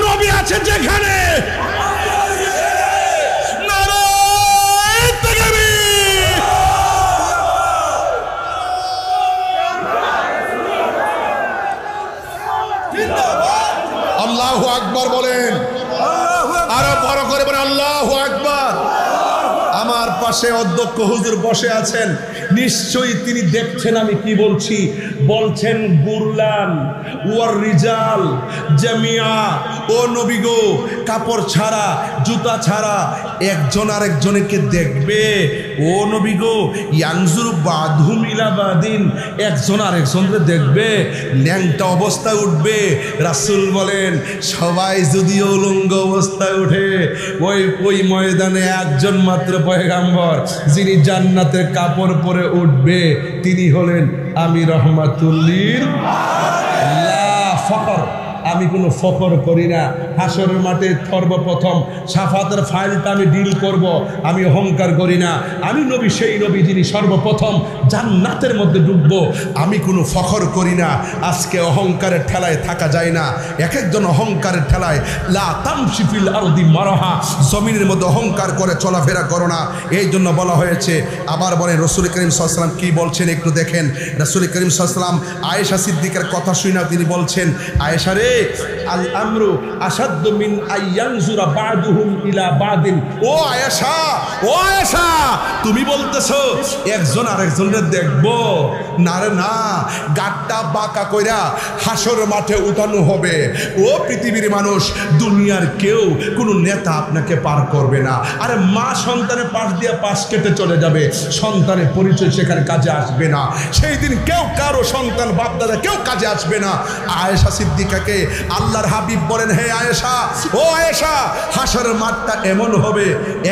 নবী আছে যেখানে। আল্লাহু আকবার বলেন, আরো বড় করে বলেন আল্লাহু আকবার। আমার পাশে অধ্যক্ষ হুজুর বসে আছেন, নিশ্চয়ই তিনি দেখছেন আমি কি বলছি। বলছেন গুরলান ওয়ার রিজাল জামিয়া, ও নবী গো, কাপড় ছাড়া জুতা ছাড়া একজন আরেকজনকে দেখবে। ও নবী গো, ইয়ানজুর বাদহুম ইলা বাদিন, একজন আরেকজনকে দেখবে, ন্যাংটা অবস্থায় উঠবে। রাসূল বলেন সবাই যদি উলঙ্গ অবস্থায় উঠে, ওই ময়দানে একজন মাত্র পয়গাম্বর যিনি জান্নাতের কাপড় পরে উঠবে, তিনি হলেন আমি রহমাতুল্লিল লা ফকর। আমি কোনো ফকর করি না। হাসরের মাঠে সর্বপ্রথম সাফাতের ফাইলটা আমি ডিল করব, আমি অহংকার করি না। আমি নবী, সেই নবী যিনি সর্বপ্রথম জান্নাতের মধ্যে ঢুকবো, আমি কোনো ফখর করি না। আজকে অহংকারের ঠেলায় থাকা যায় না। এক একজন অহংকারের ঠেলায়, লা তামশি ফিল আরদি মারহা, জমিনের মধ্যে অহংকার করে চলাফেরা করো না। এই জন্য বলা হয়েছে। আবার বলেন রাসূল করিম সাল্লাল্লাহু আলাইহি ওয়াসাল্লাম কি বলছেন একটু দেখেন। রাসূল করিম সাল্লাল্লাহু আলাইহি ওয়াসাল্লাম আয়েশা সিদ্দিকার কথা শুনে তিনি বলছেন, আয়েশা রে, আল আমরু আসাদ্দু মিন আইয়ানজুরা বাদুহুম ইলা বাদিন। ও আয়েশা, ও আয়েশা, তুমি বলতেছো একজন আরেকজনের দেখবো? না রে না, গাট্টা বাঁকা কইরা হাসর মাঠে উঠানো হবে। ও পৃথিবীর মানুষ, দুনিয়ার কেউ কোনো নেতা আপনাকে পার করবে না। আরে মা সন্তানের পাশ দিয়ে পাশ কেটে চলে যাবে, সন্তানের পরিচয় সেখানে কাজে আসবে না। সেই দিন কেউ কারো সন্তান বাপদাদা কেউ কাজে আসবে না। আয়েশা সিদ্দিকাকে আল্লাহর হাবিব বলেন, হে আয়েশা, ও আয়েশা, হাসরের মাঠটা এমন হবে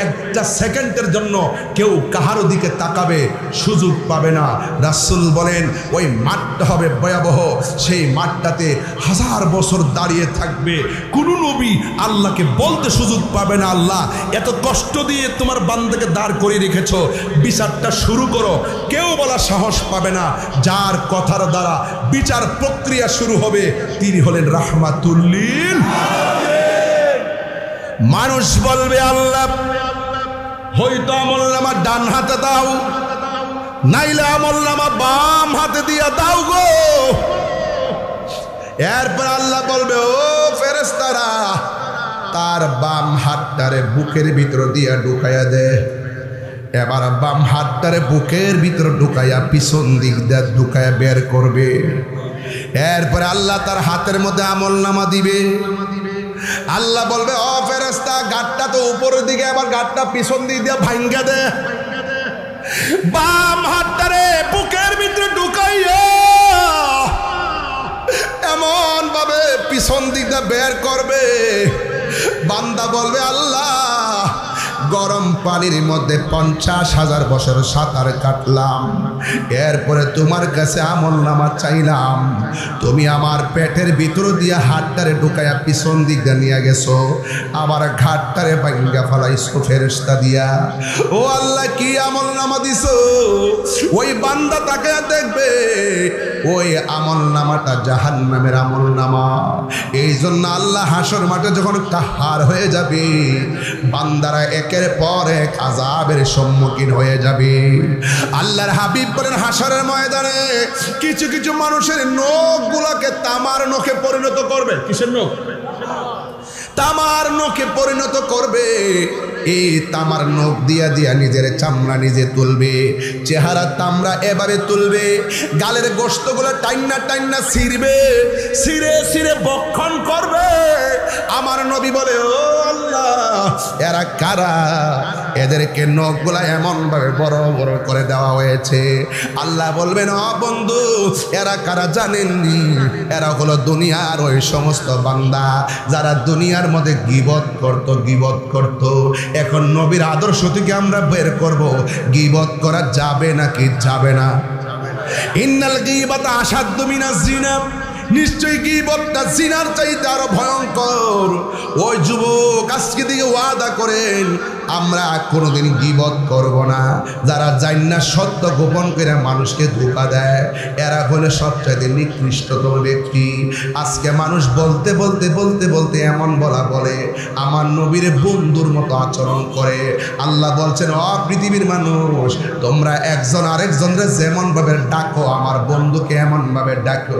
একটা সেকেন্ডের জন্য কেউ কাহারো দিকে তাকাবে সুযোগ পাবে না। রাসূল বলেন ওই মাঠটা হবে ভয়াবহ। সেই মাঠটাতে 1000 বছর দাঁড়িয়ে থাকবে, কোনো নবী আল্লাহকে বলতে সুযোগ পাবে না, আল্লাহ এত কষ্ট দিয়ে তোমার বান্দাকে দাঁড় করিয়ে রেখেছো, বিচারটা শুরু করো। কেউ বলার সাহস পাবে না। যার কথার দ্বারা বিচার প্রক্রিয়া শুরু হবে তিনি হলেন রাহমাতুল্লিল। মানুষ বলবে আল্লাহ হয়তো আমলনামা ডান হাতে দাও, নাইলে আমলনামা বাম হাতে দিয়া দাও গো। এরপর আল্লাহ বলবে, ও ফেরেশতারা, তার বাম হাতটারে বুকের ভিতর দিয়া ঢুকাইয়া দে। এবার বাম হাতটারে বুকের ভিতর ঢুকাইয়া পিছন দিক দিয়ে ঢুকাইয়া বের করবে। এরপরে আল্লাহ তার হাতের মধ্যে আমলনামা দিবে। আল্লাহ বলবে, ও ফেরেশতা, গাঁটটা তো উপরের দিকে, এবার গাঁটটা পিছন দিক দিয়ে ভাঙ্গা দে। বাম হাতটারে বুকের ভিতরে ঢুকাইয়া এমন ভাবে পিছন দিক দিয়ে বের করবে, বান্দা বলবে আল্লাহ গরম পানির মধ্যে 50,000 বছর সাঁতার কাটলাম, এরপরে তোমার কাছে আমলনামা চাইলাম, তুমি আমার পেটের ভিতর দিয়া হাতটারে ঢুকাইয়া পিছন দিক দিয়ে নিয়ে গেছো, আবার ঘাটটারে ভাঙ্গা ফেলাইছো ফেরেশতা দিয়া। ও আল্লাহ, কি আমলনামা দিছো? ওই বান্দা তাকে দেখবে ওই আমলনামাটা জাহান্নামের আমলনামা। এই জন্য আল্লাহ হাসর মাঠে যখন কাহার হয়ে যাবে, বান্দারা একের পর এক আযাবের সম্মুখীন হয়ে যাবে। আল্লাহর হাবিব বলেন, হাসরের ময়দানে কিছু কিছু মানুষের নখগুলোকে তামার নখে পরিণত করবে। কিসের নখ? তামার নখে পরিণত করবে। এই তামার নখ দিয়া দিয়া নিজের চামড়া নিজে তুলবে, চেহারা তামড়া এভাবে তুলবে, গালের গোশতগুলো টাইন্না টাইন্না ছিঁড়বে, ছিঁড়ে ছিঁড়ে বক্ষণ করবে। আমার নবী বলে, ও আল্লাহ, এরা কারা? এদেরকে নখগুলা এমন ভাবে বড় বড় করে দেওয়া হয়েছে। আল্লাহ বলবেন, ও বন্ধু, এরা কারা জানেননি? এরা হলো দুনিয়ার ওই সমস্ত বান্দা যারা দুনিয়ার মধ্যে গীবত করত। এখন নবীর আদর্শ থেকে আমরা বের করব, গীবত করা যাবে নাকি যাবে না? ইন্নাল গীবাতা আশাদ্দু মিনাজ জিনা, নিশ্চয়ই গীবতটা জিনার চাইতে আরো ভয়ঙ্কর। ওই যুবক আজকে দিকে ওয়াদা করেন, আমরা কোনোদিন গীবত করব না। যারা জান্না সত্য গোপন করে মানুষকে ধোঁকা দেয়, এরা হলে সবচাইতে নিকৃষ্টতম ব্যক্তি। আজকে মানুষ বলতে বলতে বলতে বলতে এমন বলে আমার নবীর বন্ধুর মতো আচরণ করে। আল্লাহ বলছেন, ও পৃথিবীর মানুষ, তোমরা একজন আরেকজনকে যেমন ভাবে ডাকো, আমার বন্ধুকে এমন ভাবে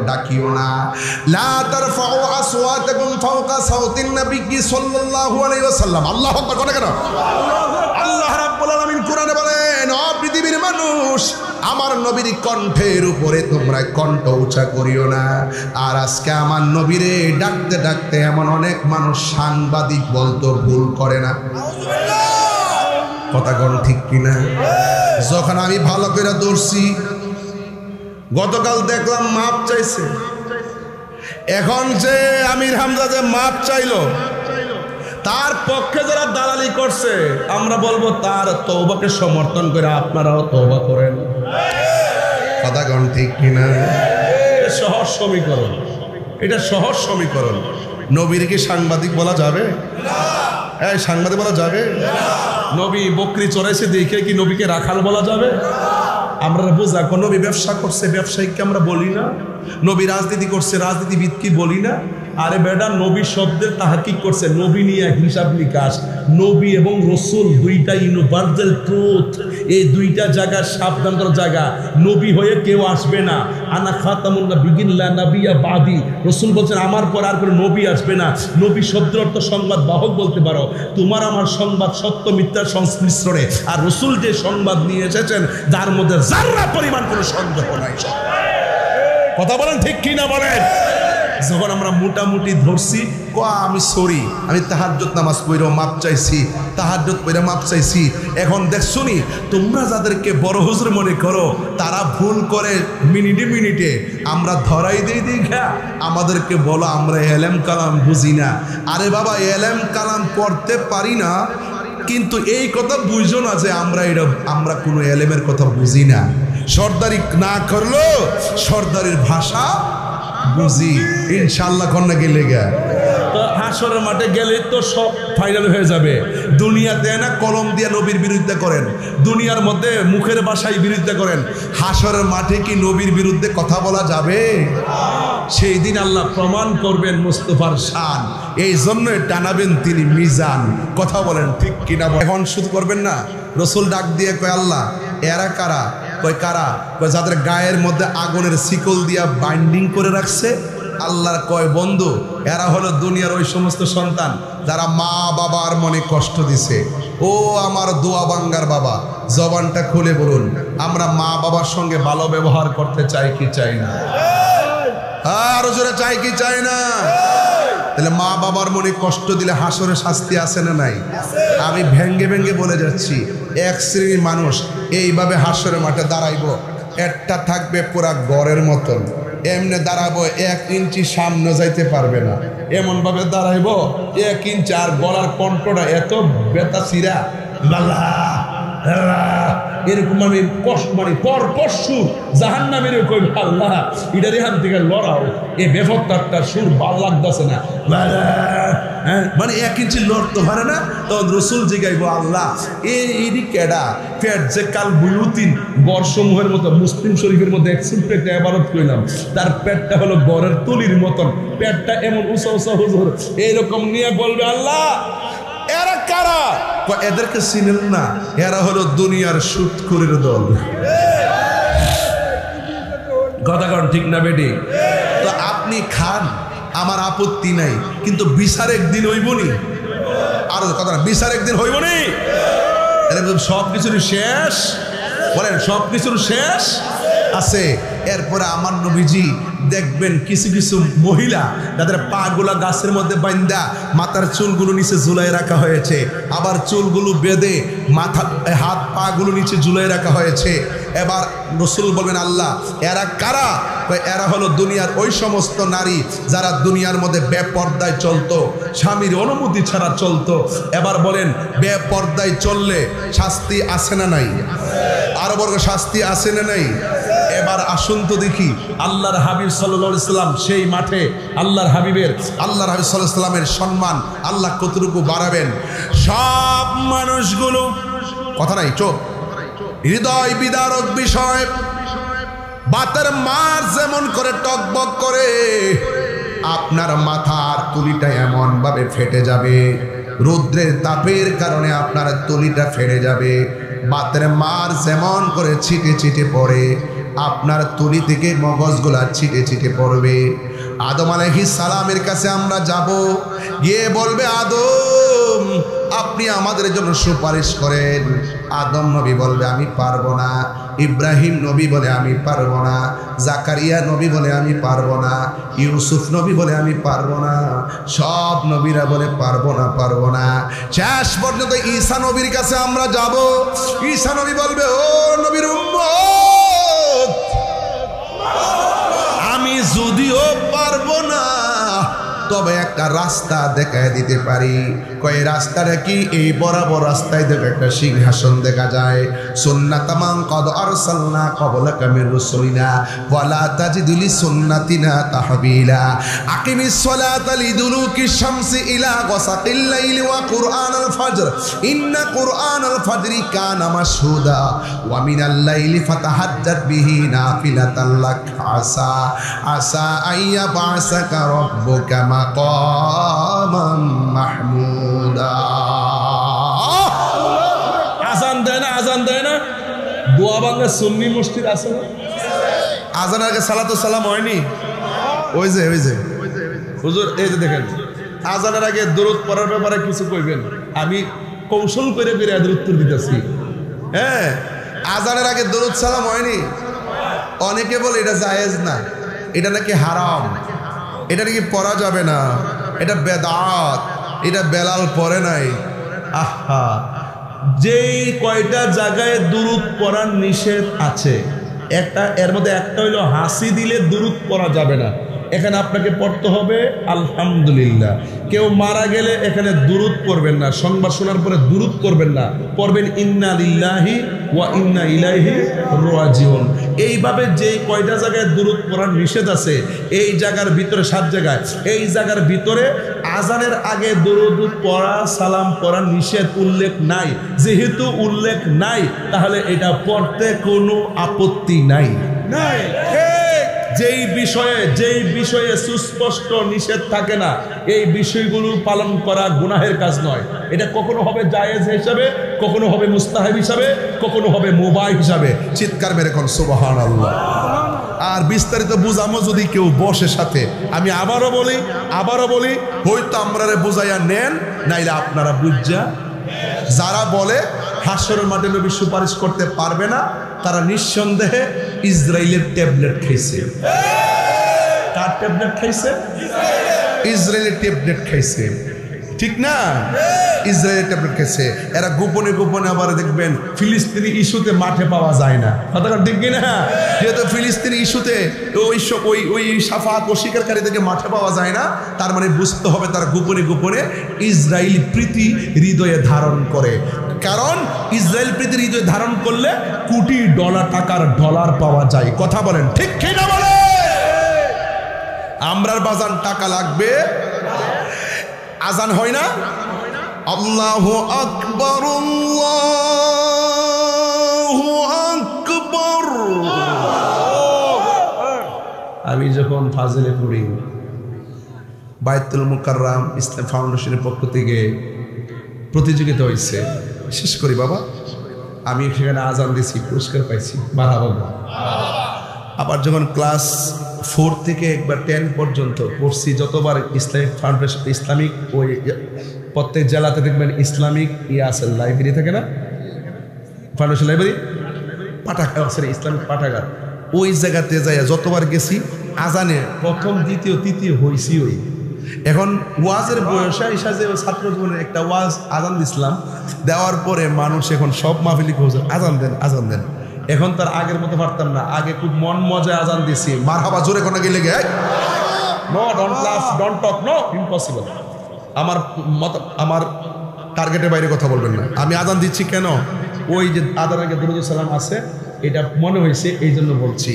ডাকিও না। লা তারফাউ আসওয়াতাকুম ফাওকা সাওতিন নবী সাল্লাল্লাহু আলাইহি ওয়াসাল্লাম। আল্লাহু আকবার। কেন? আল্লাহ রাব্বুল আলামিন কোরআনে বলেন, ও পৃথিবীর মানুষ, আমার নবীর কণ্ঠের উপরে তোমরা কণ্ঠ উঁচা করিও না। আর আজকে আমার নবীরে ডাকতে ডাকতে এমন অনেক মানুষ সাংবাদিক বলতো ভুল করে না। কথা কোন ঠিক কিনা? যখন আমি ভালো করে ধরছি, গতকাল দেখলাম মাপ চাইছে, এখন যে আমির হামজা যে মাপ চাইলো, তার পক্ষে যারা দালালি করছে, আমরা বলবো তার তওবাকে সমর্থন করে আপনারাও তওবা করেন। কথা কোন ঠিক কিনা? সহজ সমীকরণ, এটা সহজ সমীকরণ। নবীর কি সাংবাদিক বলা যাবে? এই সাংবাদিক বলা যাবে? নবী বকরি চড়াইছে দেখে কি নবীকে রাখাল বলা যাবে? আমরা বোঝা, নবী ব্যবসা করছে ব্যবসায়িককে আমরা বলি না, নবী রাজনীতি করছে রাজনীতিবিদ কি বলি না? আরে বেটা, নবী শব্দের তাহাকিক করছে, নবী নিয়ে হিসাব নিকাশ। নবী এবং রসুল দুইটা ইউনিভার্সাল ট্রুথ, এই দুইটা জায়গা সাবধান করার জায়গা। নবী হয়ে কেউ আসবে না, আনা খাতামুন নাবিয়্যিন লা নাবিয়্যা বাদি। রসুল বলছেন আমার পর আর কোনো নবী আসবে না। নবী শব্দের অর্থ সংবাদ বাহক বলতে পারো। তোমার আমার সংবাদ সত্য মিথ্যার সংমিশ্রণে, আর রসুল যে সংবাদ নিয়ে এসেছেন যার মধ্যে যারা পরিমাণ কোনো সন্দেহ নাই। কথা বলেন ঠিক কি না বলেন? যখন আমরা মোটামুটি ধরছি, আমি সরি, আমি তাহাজ্জুদ নামাজ পড়েও মাপ চাইছি, তাহাজ্জুদ পড়ে মাপ চাইছি। এখন দেখছো নি, তোমরা যাদেরকে বড় হুজুর মনে করো, তারা ভুল করে মিনিটে মিনিটে, আমরা ধরাই দিই দেখা আমাদেরকে বলো আমরা এলেম কালাম বুঝি না। আরে বাবা, এলেম কালাম পড়তে পারি না, কিন্তু এই কথা বুঝো না যে আমরা কোনো এলেমের কথা বুঝি না। সর্দারি না করলো সর্দারির ভাষা বুঝি, ইনশাল্লাহ কন্যা গেলে গা তো হাসরের মাঠে গেলে তো সব ফাইনাল হয়ে যাবে। দুনিয়াতে না কলম দিয়ে নবীর বিরুদ্ধে করেন, দুনিয়ার মধ্যে মুখের ভাষায় বিরুদ্ধে করেন, হাসরের মাঠে কি নবীর বিরুদ্ধে কথা বলা যাবে? সেই দিন আল্লাহ প্রমাণ করবেন মুস্তাফার শান, এই জন্যই টানাবেন তিনি মিজান। কথা বলেন ঠিক কিনা? এখন শুধু করবেন না, রসুল ডাক দিয়ে কয় আল্লাহ এরা কারা? কয় কারা? কয় যাদের গায়ের মধ্যে আগুনের শিকল দিয়া বাইন্ডিং করে রাখছে। আল্লাহর কয় বন্ধু, এরা হলো দুনিয়ার ওই সমস্ত সন্তান যারা মা বাবার মনে কষ্ট দিছে। ও আমার দোয়া বাঙ্গার বাবা, জবানটা খুলে বলুন, আমরা মা বাবার সঙ্গে ভালো ব্যবহার করতে চাই কি চাই না? আরো জোরে চাই কি চাই না? তাহলে মা বাবার মনে কষ্ট দিলে হাসরে শাস্তি আছে না নাই? আমি ভেঙ্গে ভেঙ্গে বলে যাচ্ছি, এক শ্রেণীর মানুষ এইভাবে হাসরের মাঠে দাঁড়াইব, একটা থাকবে পুরা গড়ের মতন, এমনি দাঁড়াবো 1 ইঞ্চি সামনে যাইতে পারবে না, এমন ভাবে দাঁড়াইব 1 ইঞ্চি, আর গলার কণ্ঠটা এত বেতা চিরা এরকম আমি মানে পর সুর জাহান্নামের কই আল্লাহ এটার এখান থেকে লড়াও, এ বেফত্তারটা সুর ভাল লাগতেছে না, মানে 1 ইঞ্চি লড়তে পারে না। তখন রসুল জিগাইব আল্লাহ এই কেডা? পেট যে কাল বুয়ুতিন গড়সমূহের মতো, মুসলিম শরীফের মধ্যে একটা ইবাদত কইলাম, তার পেটটা হলো গড়ের তুলির মতন, পেটটা এমন উঁচা উঁচা হুজুর এইরকম নিয়ে বলবে আল্লাহ এরা কারা? এদেরকে চিনেন না, এরা হলো দুনিয়ার সুদখোরের দল। কথা কন ঠিক না বেটি? তো আপনি খান, আমার আপত্তি নাই, কিন্তু বিচার একদিন হইবনি। আর কথা না, বিচার একদিন হইবনি। সব কিছুর শেষ বলেন, সব কিছুর শেষ আছে। এরপরে আমার নবীজি দেখবেন কিছু কিছু মহিলা যাদের পা গুলা গাছের মধ্যে বাইন্দা মাথার চুলগুলো নিচে ঝুলাই রাখা হয়েছে, আবার চুলগুলো বেঁধে মাথা হাত পা গুলো নিচে ঝুলাই রাখা হয়েছে। এবার রসুল বলবেন আল্লাহ এরা কারা? এরা হলো দুনিয়ার ওই সমস্ত নারী যারা দুনিয়ার মধ্যে বেপর্দায় চলতো, স্বামীর অনুমতি ছাড়া চলতো। এবার বলেন বেপর্দায় চললে শাস্তি আছে না নাই? আরো বর্গ শাস্তি আছে না নাই? এবার আসুন তো দেখি আল্লাহর হাবিব সাল্লাল্লাহু আলাইহি সাল্লাম সেই মাঠে আল্লাহর হাবিব সাল্লাল্লাহু আলাইহি সাল্লামের সম্মান আল্লাহ কতটুকু বাড়াবেন। সব মানুষগুলো কথা নাই, চোখ হৃদয় বিদারক বিষয়, বাতের মার যেমন করে টকবক করে আপনার মাথার তুলিটা এমন ভাবে ফেটে যাবে, রৌদ্রের তাপের কারণে আপনার তুলিটা ফেটে যাবে। বাতের মার যেমন করে ছিটে ছিটে পড়ে আপনার তুলি থেকে মগজগুলা ছিটে ছিটে পড়বে। আদম আলাইহিস সালামের কাছে আমরা যাব, গিয়ে বলবে আদম আপনি আমাদের জন্য সুপারিশ করেন। আদম নবী বলবে আমি পারবো না, ইব্রাহিম নবী বলে আমি পারবো না, জাকারিয়া নবী বলে আমি পারবো না, ইউসুফ নবী বলে আমি পারবো না, সব নবীরা বলে পারবো না পারবো না। শেষ পর্যন্ত ঈসা নবীর কাছে আমরা যাব। ঈসা নবী বলবে ও নবীর উম্মত, আমি যদিও পারবো না তবে একটা রাস্তা দেখায় দিতে পারি। কয় রাস্তাটা কি? এই বরাবর রাস্তায় দেখে একটা সিংহাসন দেখা যায়। সুন্নাতামান কদ আরসালনা ক্বাবলাকা মির রাসূলিনা ওয়ালা তাজিদু লিসুন্নাতিনা তাহবিলা। আকিমিস সালাতা লিদুলুকিশ শামসি ইলা গাসাকিল লাইলি ওয়া কুরআনাল ফাজর ইন্না কুরআনাল ফাজরি কানা মাশহুদা ওয়া মিনাল লাইলি ফাতাহাজ্জাত বিহি নাফিলাতাল লাক আসা আসা আইয়া বাসাকা রাব্বুকা মাকামান মাহমুদা। আজান দেয় না, আজান দেয় না। দোয়া বাংলা সুন্নি মসজিদ আছে না? আজানের আগে সালাতু সালাম হয়নি? ওই যে হুজুর এই যে দেখেন, আজানের আগে দরুদ পড়ার ব্যাপারে কিছু কইবেন, আমি কৌশল করে এর উত্তর দিতেছি। হ্যাঁ, আজানের আগে দরুদ সালাম হয়নি। অনেকে বলে এটা জায়েজ না, এটা নাকি হারাম, এটা নাকি পড়া যাবে না, এটা বেদাত, এটা বেলাল পড়ে নাই। আহা, যেই কয়টা জায়গায় দুরুদ পড়ার নিষেধ আছে, একটা এর মধ্যে একটা হইলো হাসি দিলে দুরুদ পড়া যাবে না। এখানে আপনাকে পড়তে হবে আলহামদুলিল্লাহ। কেউ মারা গেলে এখানে দুরুদ পড়বেন না, সংবাদ শোনার পরে দুরুদ করবেন না, পড়বেন ইন্না লিল্লাহি ওয়া ইন্না ইলাইহি রাজিউন। এইভাবে যেই কয়টা জায়গায় দুরুদ পড়ার নিষেধ আছে, এই জায়গার ভিতরে 7 জায়গায়, এই জায়গার ভিতরে আজানের আগে দুরুদ পড়া সালাম পড়ার নিষেধ উল্লেখ নাই। যেহেতু উল্লেখ নাই, তাহলে এটা পড়তে কোনো আপত্তি নাই। যেই বিষয়ে সুস্পষ্ট নিষেধ থাকে না, এই বিষয়গুলো পালন করা গুনাহের কাজ নয়। এটা কখনো হবে জায়েজ হিসাবে, কখনো হবে মুস্তাহাব হিসাবে, কখনো হবে মুবাহ হিসাবে। চিৎকার মেরে কোন সুবহানাল্লাহ। আর বিস্তারিত বুঝামো যদি কেউ বসে সাথে, আমি আবারও বলি হয়তো আমরারে বুঝাইয়া নেন, নাইলে আপনারা বুঝা। যারা বলে হাসরের মাঠে নবী সুপারিশ করতে পারবে না, তারা নিঃসন্দেহে ইসরায়েলের ট্যাবলেট খাইছে। কার ট্যাবলেট খাইছে? ইসরায়েলের ট্যাবলেট খাইছে, ঠিক না? ইসরায়েলের ট্যাবলেট খাইছে। এরা গোপনে গোপনে আবার দেখবেন ফিলিস্তিনি ইস্যুতে মাঠে পাওয়া যায় না, কথা ঠিক কিনা? যেহেতু ফিলিস্তিনি ইস্যুতে ওই সাফাত অস্বীকারীদেরকে মাঠে পাওয়া যায় না, তার মানে বুঝতে হবে তারা গোপনে গোপনে ইসরায়েল প্রীতি হৃদয়ে ধারণ করে। কারণ ইসরায়েল প্রীতি হৃদয়ে ধারণ করলে কোটি টাকার ডলার পাওয়া যায়। কথা বলেন ঠিক কিনা? বলে আমরার বাজান টাকা লাগবে, আজান হয় না? আল্লাহু আকবার, আল্লাহু আকবার। আমি যখন ফাজিলে পড়ি, বাইতুল মুকাররম ইসলাম ফাউন্ডেশনের পক্ষ থেকে প্রতিযোগিতা হয়েছে, শেষ করি বাবা, আমি সেখানে আজান দিয়েছি, পুরস্কার পাইছি। মারহাবা। আবার যখন ক্লাস 4 থেকে একবার 10 পর্যন্ত পড়ছি, যতবার ইসলামিক ফাউন্ডেশন, ইসলামিক ওই প্রত্যেক জেলাতে দেখবেন ইসলামিক আছে, লাইব্রেরি থাকে না, ফাউন্ডেশন লাইব্রেরি, পাঠাগার, সরি ইসলামিক পাঠাগার, ওই জায়গাতে যাই যতবার গেছি আজানে প্রথম দ্বিতীয় তৃতীয় হয়েছি। ওই এখন ওয়াজের বয়সে হিসাবে ছাত্র জীবনের একটা ওয়াজ আজান দিছিলাম, দেওয়ার পরে মানুষ এখন সব মাহফিলি হুজুর আজান দেন আজান দেন। এখন তার আগের মতো পারতাম না, আগে খুব মন মজায় আজান দিছি, মারহাবা জোরে কোনা গেলে গে, নো ডোন্ট লাফ ডোন্ট টক, নো ইম্পসিবল। আমার টার্গেটের বাইরে কথা বলবেন না। আমি আজান দিচ্ছি কেন? ওই যে আজানের আগে দুরূদ সালাম আছে, এটা মনে হয়েছে, এই জন্য বলছি।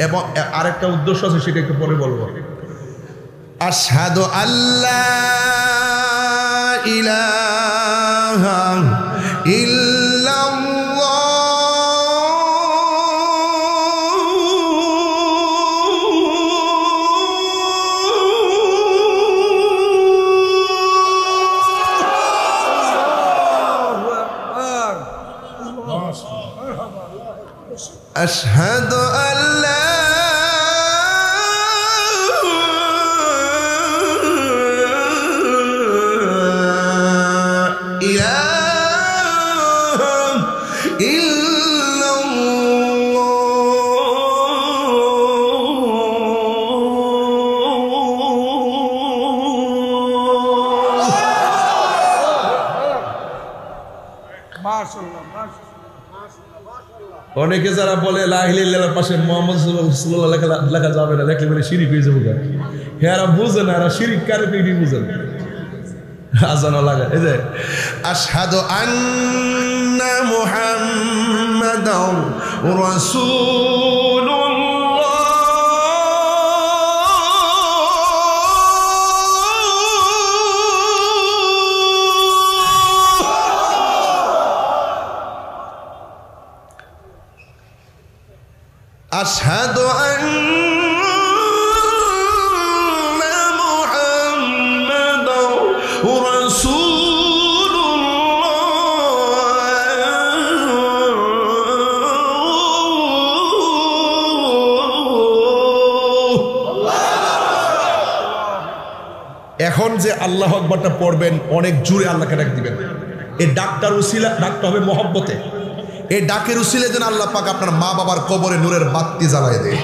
এবং আরেকটা উদ্দেশ্য আছে, সেটা একটু পরে বলবো। আশহাদু আল্লা ইলাহা ইল্লাল্লাহ আশহাদু আল্লা অনেকে যারা বলে লা ইলাহা ইল্লাল্লাহর পাশে মুহাম্মদ সাল্লাল্লাহু আলাইহি ওয়াসাল্লাম লেখা যাবে না, লেখলে বলে শিরিক হয়ে যাবে। এরা বুঝে না, এরা শিরিক কারে পেয়ে বুঝে না। আজানও লাগা এই যে আশহাদু আন্না মুহাম্মাদার রাসূলুল্লাহ। আশহাদু আন্না মুহাম্মাদার রাসূলুল্লাহ। এখন যে আল্লাহু আকবারটা পড়বেন অনেক জোরে আল্লাহকে ডাক দিবেন। এই ডাকটার উসিলা, ডাকটা হবে মহব্বতে। এই ডাকের উসিলে যেন আল্লাহ পাক আপনার মা বাবার কবরে নূরের বাতি জ্বালায় দেয়।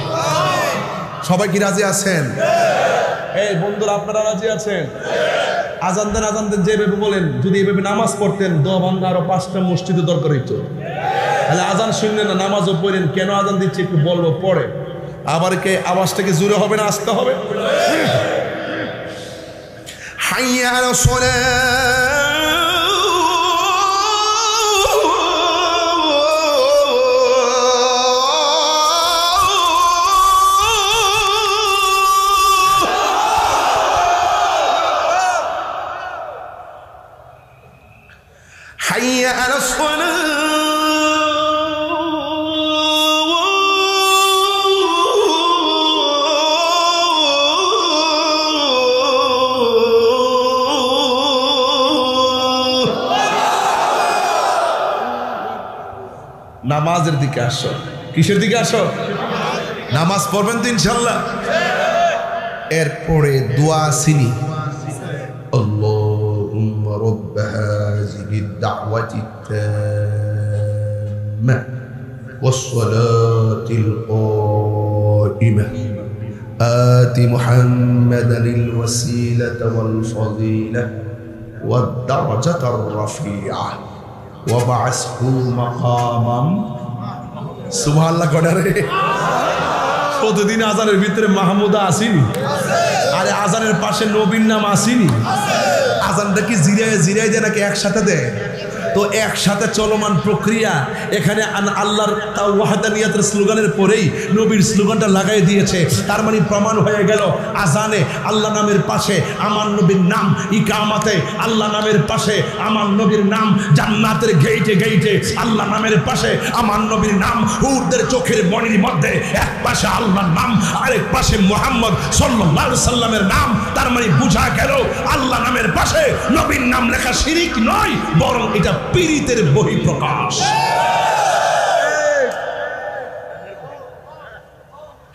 সবাই কি রাজি আছেন? এই বন্ধুরা, আপনারা রাজি আছেন? আজান দেন, আজান দেন যেভাবে বলেন। যদি এভাবে নামাজ পড়তেন দোয়া ভাঙ্গা আরো 5টা মসজিদে দরকার হইতো। তাহলে আজান শুনলেন না, নামাজও পড়েন। কেন আজান দিচ্ছে একটু বলবো পরে। আবার কে আওয়াজটাকে জোরে হবে না আসতে হবে? হাইয়া আলাস সালাহ। حي على الصلاة নামাজের দিকে আসো। কিসের দিকে আসো? নামাজ পড়বেন তো ইনশাআল্লাহ। এরপরে দোয়া সিনি اللهم رب هذه الدعوة التامة والصلاة القائمة آت محمدا الوسيلة والفضيلة والدرجة الرفيعة وابعثه مقاما سبحان الله قدره। প্রতিদিন আজানের ভিতরে মাহমুদা আসেনি? আরে আজানের পাশে নবীর নাম আসেনি? আজানটা কি জিরায় জিরায় দেয় নাকি একসাথে দেয়? তো একসাথে চলমান প্রক্রিয়া। এখানে আল্লাহর ওয়াহদানিয়াতের স্লোগানের পরেই নবীর স্লোগানটা লাগাই দিয়েছে। তার মানে প্রমাণ হয়ে গেল আজানে আল্লাহ নামের পাশে আমার নবীর নাম, ইকামাতে আল্লাহ নামের পাশে আমার নবীর নাম, জান্নাতের গেইটে গেইটে আল্লাহ নামের পাশে আমার নবীর নাম, হুরদের চোখের মণির মধ্যে এক পাশে আল্লাহর নাম, আরেক পাশে মুহাম্মদ সাল্লাল্লাহু আলাইহি সাল্লামের নাম। তার মানে বোঝা গেল আল্লাহ নামের পাশে নবীর নাম লেখা শিরিক নয়, বরং এটা পীরিতের বহিঃপ্রকাশ।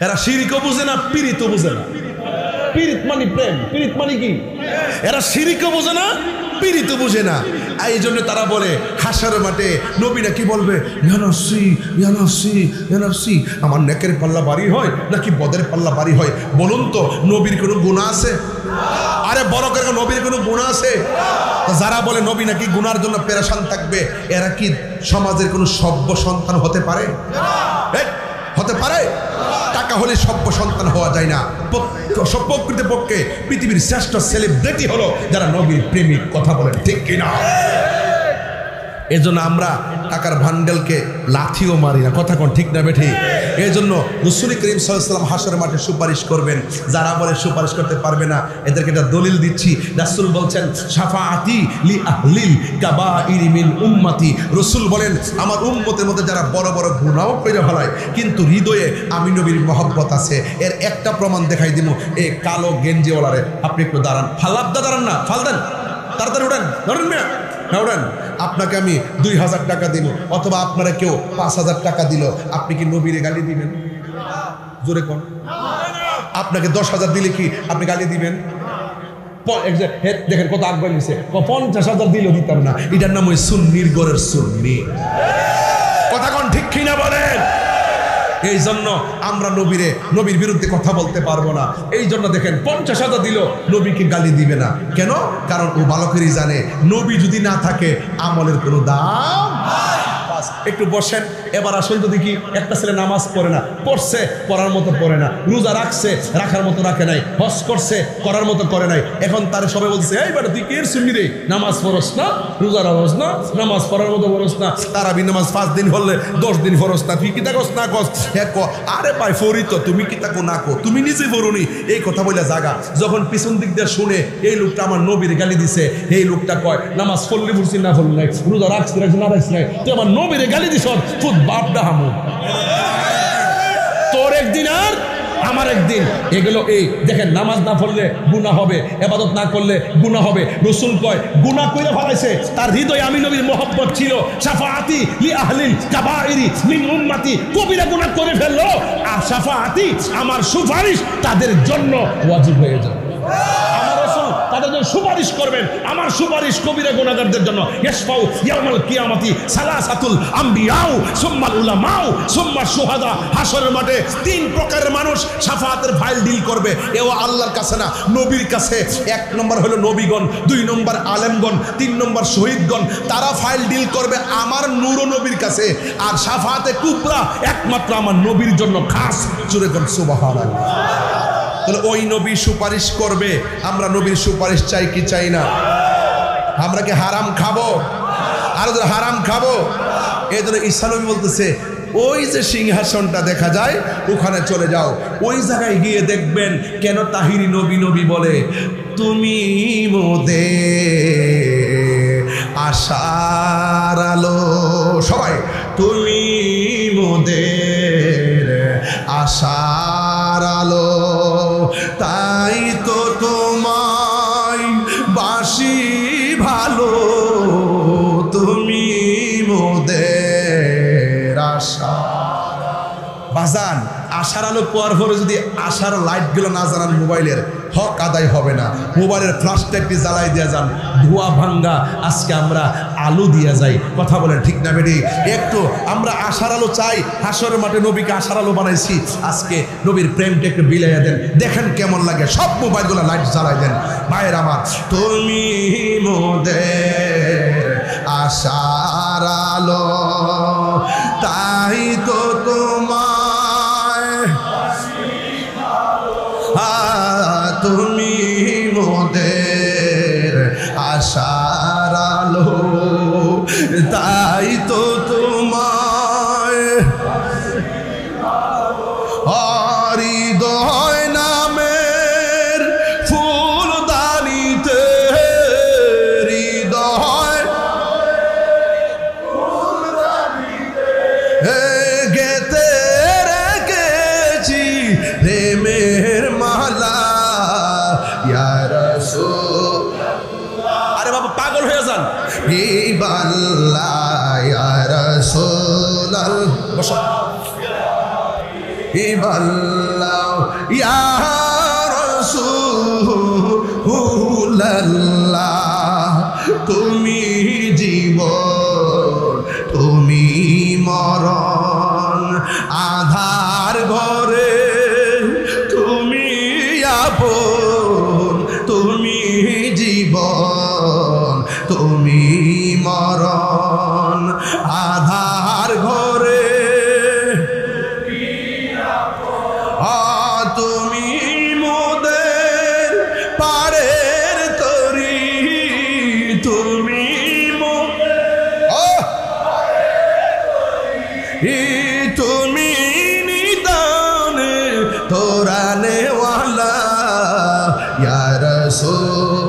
এরা শিরিকও বুঝে না, পীরিতও বুঝে না। পীরিত মানে প্রেম, পীরিত মানে কি? এরা শিরিকও বুঝে না, পীরিতও বুঝে না। এই জন্য তারা বলে হাসরের মাঠে নবীরা কি বলবে? ইয়া নফসি ইয়া নফসি ইয়া নফসি। আমার নেকের পাল্লা বাড়ি হয় নাকি বদের পাল্লা বাড়ি হয়? বলুন তো, নবীর কোনো গুনাহ আছে? আরে বড় করে নবীর কোনো গুনাহ আছে? যারা বলে নবী নাকি গুনার জন্য পেরেশান থাকবে, এরা কি সমাজের কোনো সভ্য সন্তান হতে পারে? হতে পারে? টাকা হলে সভ্য সন্তান হওয়া যায় না। প্রকৃতপক্ষে পৃথিবীর শ্রেষ্ঠ সেলিব্রিটি হলো যারা নবীর প্রেমিক। কথা বলেন ঠিক কিনা? এজন্য আমরা টাকার ভান্ডেলকে লাথিও মারি না। কথা কোন ঠিক না বেঠি? এই জন্য রাসূল করিম সাল্লাল্লাহু আলাইহি ওয়াসাল্লাম হাসরের মাঠে সুপারিশ করবেন। যারা বলে সুপারিশ করতে পারবে না, এদেরকে একটা দলিল দিচ্ছি। রাসূল বলছেন শাফাআতি লি আহলিল কাবাইর মিন উম্মতি। রাসূল বলেন আমার উম্মতের মধ্যে যারা বড় বড় গুনাহ করে ফেলায় কিন্তু হৃদয়ে আমি নবীর মহব্বত আছে, এর একটা প্রমাণ দেখাই দিব। এই কালো গেঞ্জিওয়ালারে আপনি একটু দাঁড়ান, ফালাবদা দাঁড়ান না, ফাল দেন, তাড়াতাড়ি উঠেন, ধরেন মিয়া, না উঠেন। আপনাকে আমি 2000 টাকা দিল, অথবা আপনারা কেউ 5000 টাকা দিল, আপনি কি নবীরে গালি দিবেন? জোরে কোন? আপনাকে 10,000 দিলে কি আপনি গালি দিবেন? দেখেন কত আগ্রহ নিছে, 50,000 দিলেও দিতাম না। এটার নাম ওই সুন্নির গড়ের সুন্নি। কথা কোন ঠিক কিনা বলেন? এই জন্য আমরা নবীর বিরুদ্ধে কথা বলতে পারবো না। এই জন্য দেখেন 50,000 দিল, নবীকে গালি দিবে না কেন? কারণ ও ভালো করেই জানে নবী যদি না থাকে আমলের কোনো দাম। একটু বসেন, এবার আসল তো দেখি একটা ছেলে নামাজ পড়ে না, পড়ছে পড়ার মতো পড়ে না, রোজা রাখছে রাখার মতো রাখে নাই, হজ করছে করার মতো করে নাই। এখন তার সবাই বলছে এই বেটা তুই কের শুনবি রে, নামাজ পড়স না, রোজা রাখস না, নামাজ পড়ার মতো পড়স না, তারাবি নামাজ 5 দিন হলে 10 দিন ফরস না, তুই কি তাকস না কস? হ্যাঁ ক, আরে ভাই ফরি তো, তুমি কি তাকো না কো, তুমি নিজে পড়ুনি, এই কথা বলে জাগা। যখন পিছন দিক দিয়ে শুনে এই লোকটা আমার নবীর গালি দিছে, এই লোকটা কয় নামাজ পড়লি পড়ছি না পড়লি নাই, রোজা রাখছি রাখছি না রাখছি নাই, তুই আমার নবীরে গালি দিস, খুব বাপ ডাহামু, তোর একদিন আর আমার একদিন। এগুলো এই দেখেন, নামাজ না পড়লে গুনাহ হবে, ইবাদত না করলে গুনাহ হবে। রাসূল কয় গুনাহ কইরা ফেলাইছে, তার হৃদয়ে আমি নবীর মহব্বত ছিল। শাফাআতি লি আহলিল কাবাইরি মিন উম্মতি, কবিরা গুনাহ করে ফেললো আর শাফাআতি আমার সুপারিশ তাদের জন্য ওয়াজিব হয়ে যায়। আমার রাসূল তাদের জন্য সুপারিশ করবেন, আমার সুপারিশ কবিরা গুনাহগারদের জন্য। ইয়াশফাউ ইয়াউমাল কিয়ামতি সালাসাতুল আম্বিয়াউ সুম্মাল উলামাউ সুম্মা শুহাদা। হাসরের মাঠে 3 প্রকারের মানুষ শাফাআতের ফাইল ডিল করবে। এও আল্লাহর কাছে না, নবীর কাছে। 1 নম্বর হলো নবীগণ, 2 নম্বর আলেমগণ, 3 নম্বর শহীদগণ। তারা ফাইল ডিল করবে আমার নূর নবীর কাছে। আর শাফাআতে কুবরা একমাত্র আমার নবীর জন্য খাস। জোরে কোন সুবহানাল্লাহ। তাহলে ওই নবী সুপারিশ করবে, আমরা নবীর সুপারিশ চাই কি চাই না? আমরা কি হারাম খাবো? আর হারাম খাবো? এই জন্য ঈসা নবী বলতেছে ওই যে সিংহাসনটা দেখা যায় ওখানে চলে যাও, ওই জায়গায় গিয়ে দেখবেন কেন তাহিরি নবী নবী বলে, তুমি মোদের আশার আলো। সবাই তুমি মোদের আশার আলো, তাই তো তোমায় বাসি ভালো, তুমি মোদের আশা। বাজান আশার আলো পাওয়ার পরে যদি আশার লাইটগুলো না জ্বালান, মোবাইলের হক আদায় হবে না। মোবাইলের ফ্ল্যাশ লাইটটি জ্বালাই দিয়ে যান, ধোয়া ভাঙ্গা। আজকে আমরা আলো দিয়ে যাই, কথা বলেন ঠিক না বেটি? একটু আমরা আশার আলো চাই। হাসরের মাঠে নবীকে আশার আলো বানাইছি, আজকে নবীর প্রেমটা একটু বিলাইয়া দেন, দেখেন কেমন লাগে। সব মোবাইলগুলো লাইট জ্বালাই দেন। ভাইয়ের আমার, তুমি মোদের আশার আলো, তাই তো তোমায় তুমি মোদের আশার আলো, তাই তো তোমায় হৃদয় নামের ফুলদানিতে, হৃদয় গেতে রেখেছি প্রেমের মালা। ইয়া রাসূল, আরে বাবা পাগল হয়ে যান। ইবাল্লাহ ইয়া রাসূলাল্লাহ, বসো। ইবাল্লাহ ইয়া রাসূলাল্লাহ, তুমি জীবন তুমি মরণ, আধার ঘরে তুমি আপন, তুমি জীবন তুমি মরণ, আধার ঘরে তুমি মোদের পারের তরি, তুমি তুমি নিদানে তোরানে ওয়ালা। ইয়া রাসূল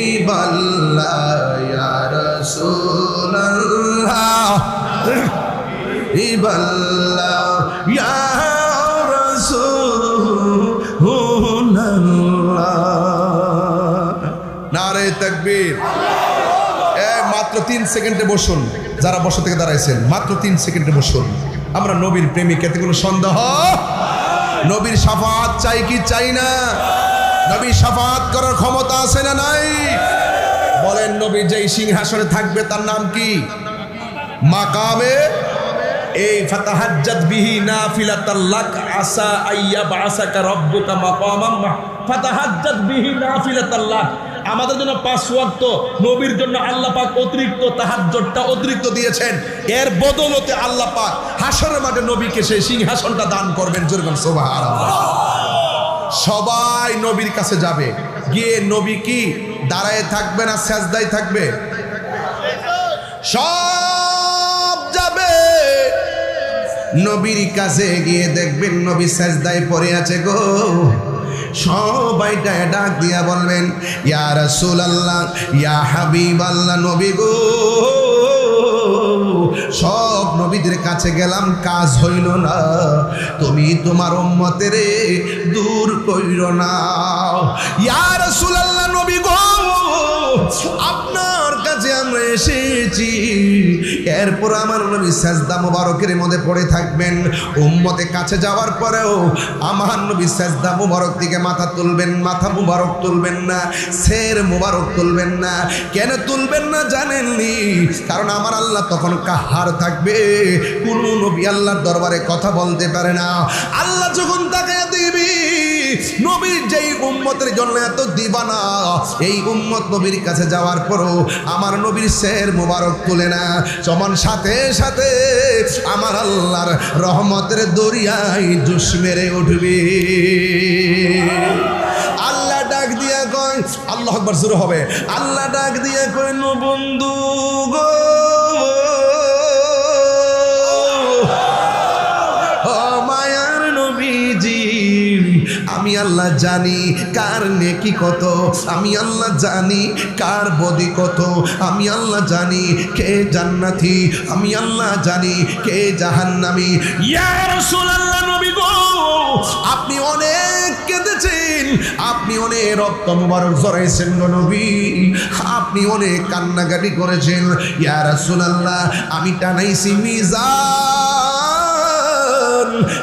ইবাল্লাহ ইয়া রাসূলাল্লাহ, ইবাল্লাহ ইয়া রাসূলুল্লাহ। নারে তাকবীর। মাত্র 3 সেকেন্ডে বসুন, যারা বসা থেকে দাঁড়াইছেন মাত্র 3 সেকেন্ডে বসুন। আমরা নবীর প্রেমিক, এতে কোনো সন্দেহ? নবীর শাফাআত চাই কি চাই না? নবীর শাফাআত করার ক্ষমতা আছে না নাই? বলেন, নবী যেই সিংহাসনে থাকবে তার নাম কি? মাকামে এই ফাতাহাজ্জাত বিহি নাফিলাতাল লাক আসা আইয়া বাসাকা রব্বুকা মাকামাম ফাতাহাজ্জাত বিহি নাফিলাতাল লাক। আমাদের জন্য 5 ওয়াক্ত, নবীর জন্য আল্লাহ পাক অতিরিক্ত তাহাজ্জুদটা অতিরিক্ত দিয়েছেন। এর বদৌলতে আল্লাহ পাক হাশরের মাঠে নবীকে সেই সিংহাসনটা দান করবেন। জোরে সুবহানাল্লাহ। সবাই নবীর কাছে যাবে, গিয়ে নবী কি দাঁড়ায় থাকবে না সেজদায় থাকবে? সব যাবে নবীর কাছে, গিয়ে দেখবেন নবী সেজদায় পড়ে আছে গো। সবাইটা ডাক দিয়া বলবেন ইয়া রাসূলুল্লাহ, ইয়া হাবিবাল্লাহ, নবী গো। সব নবীদের কাছে গেলাম, কাজ হইল না, তুমি তোমার উম্মতের দূর কইরো না। ইয়া রাসূলুল্লাহ, নবী গো, আপনার কাছে আমরা এসেছি। এরপর আমার নবী সেজদা মুবারকের মধ্যে পড়ে থাকবেন। উম্মতে কাছে যাওয়ার পরেও আমার নবী সেজদা মুবারক থেকে মাথা তুলবেন, মাথা মুবারক তুলবেন না, সের মুবারক তুলবেন না। কেন তুলবেন না জানেননি? কারণ আমার আল্লাহ তখন কাহার থাকবে, কোন নবী আল্লাহর দরবারে কথা বলতে পারে না। আল্লাহ যখন তাকে দিবি, নবীর যেই উম্মতের জন্য এত দিবানা, এই উম্মত নবীর কাছে যাওয়ার পরও আমার নবীর সের মুবারক তুলে না, সমান সাথে সাথে আমার আল্লাহর রহমতের দরিয়ায় জুস মেরে উঠবে। আল্লাহ ডাক দিয়া কয়, আল্লাহু আকবার জোরে হবে, আল্লাহ ডাক দিয়া কয়, নো বন্ধু গো, মায়ার নবীজি, আমি আল্লাহ জানি কার নেকি কত, আমি আল্লাহ জানি কার বদি কত, আমি আল্লাহ জানি কে জান্নাতি, আমি আল্লাহ জানি কে জাহান্নামী। ইয়া রাসূলুল্লাহ, নবী গো, আপনি অনেক কেঁদেছেন, আপনি অনেক রক্ত মুবারক ঝরাইছেন গো নবী, আপনি অনেক কান্নাকাটি করেছেন। ইয়া রাসূলুল্লাহ, আমি টানাইছি মিজান,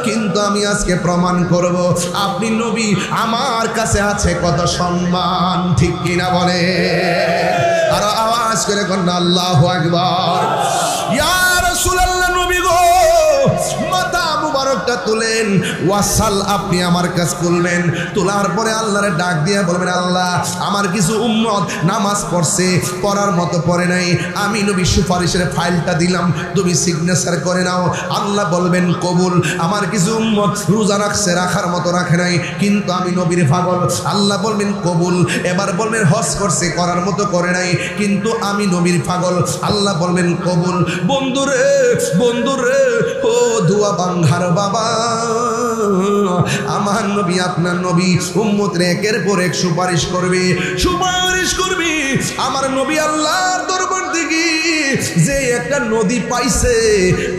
কিন্তু আমি আজকে প্রমাণ করব আপনি নবী, আমার কাছে আছে কত সম্মান। ঠিক কিনা বলে? আর আওয়াজ করে কোন আল্লাহু আকবার। ইয়া রাসূলুল্লাহ, নবী গো, মাথা মুবারকটা তুলেন, ওয়াসাল, আপনি আমার কাছ খুলবেন। তোলার পরে আল্লাহরে ডাক দিয়ে বলবেন, আল্লাহ, আমার কিছু উম্মত নামাজ পড়ছে, পড়ার মতো পড়ে নাই, আমি নবী সুপারিশের ফাইলটা দিলাম, তুমি সিগনেচার করে নাও। আল্লাহ বলবেন কবুল। আমার কিছু উম্মত রোজা রাখছে, রাখার মতো রাখে নাই, কিন্তু আমি নবীর পাগল, আল্লাহ বলবেন কবুল। এবার বলবেন হজ করছে, করার মতো করে নাই, কিন্তু আমি নবীর পাগল, আল্লাহ বলবেন কবুল। বন্ধুরে, বন্ধুরে, ও দুয়া বাংহার বাবা, আমার নবী, আপনার নবী উম্মতের একের পর এক সুপারিশ করবে, সুপারিশ করবে। আমার নবী আল্লাহর দরবার থেকে যে একটা নদী পাইছে,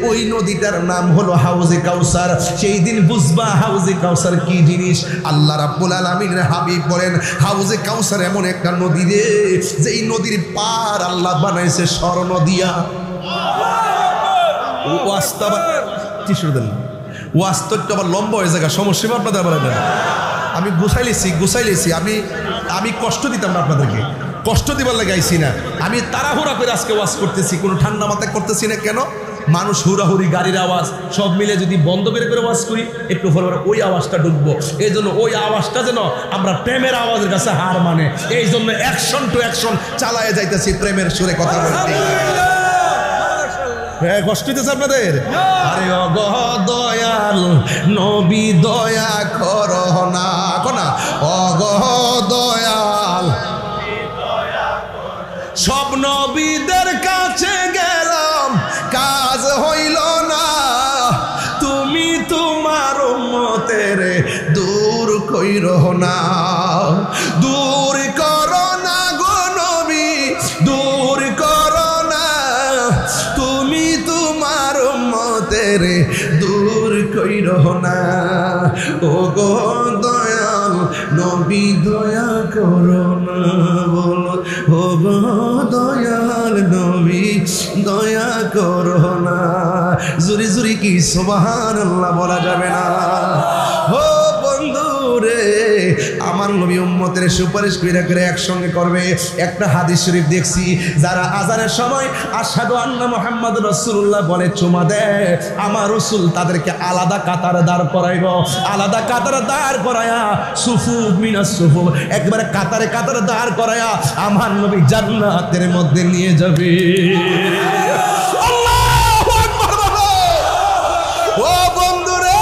ওই নদীটার নাম হলো হাউজে কাউসার। সেই দিন বুঝবা হাউজে কাউসার কি জিনিস। আল্লাহ রাব্বুল আলামিনের হাবিব বলেন, হাউজে কাউসার এমন একটা নদী রে, যেই নদীর পার আল্লাহ বানাইছে স্বর্ণ দিয়া। ওয়াস্তবটা আবার লম্বা হয়ে যায়, সমস্যা আপনাদের বলেন। আমি গুছাইলেছি, আমি কষ্ট দিতাম না আপনাদেরকে, কষ্ট দিবার লাগে আইছি না। আমি তাড়াহুড়া করে আজকে ওয়াজ করতেছি, কোনো ঠান্ডা মাথায় করতেছি না। কেন? মানুষ হুড়াহুড়ি, গাড়ির আওয়াজ সব মিলে যদি বন্ধ বের করে ওয়াজ করি, একটু পরে ওই আওয়াজটা ঢুকবো। এই জন্য ওই আওয়াজটা যেন আমরা প্রেমের আওয়াজের কাছে হার মানে, এই জন্য অ্যাকশন টু অ্যাকশন চালায় যাইতেছি, প্রেমের সুরে কথা বলতে। কষ্ট হইতেছে আপনাদের? আরে অগহ দয়াল নবী, দয়া করো না, কোনা অগহ দয়াল। সব নবীদের কাছে গেলাম, কাজ হইল না, তুমি তোমার উম্মতের দূর কইরো না, দূর করো না গো নবী, দূর করো না, তুমি তোমার উম্মতের দূর কইরো না। ও গো দয়াল নবী, দয়া করো না, বলো ও গো দয়াল নবী, দয়া করো না। জুরি জুরি কি সুবহানাল্লাহ বলা যাবে না? ও বন্ধু রে, আমার আমার নবী উম্মতের সুপারিশ করে একসঙ্গে করবে। একটা হাদিস শরীফ দেখছি, যারা আজানের সময় আশহাদু আন্না মুহাম্মাদুর রাসূলুল্লাহ বলে চুমা দেয়, আমার রাসূল তাদেরকে আলাদা কাতারে দাঁড় করাইব, আলাদা কাতারে দাঁড় করায়া সুফুফ মিনাস সুফুফ, একবারে কাতারে কাতারে দাঁড় করায়া আমার নবী জান্নাতের মধ্যে নিয়ে যাবে। আল্লাহু আকবার বাবা। ও বন্ধুরে,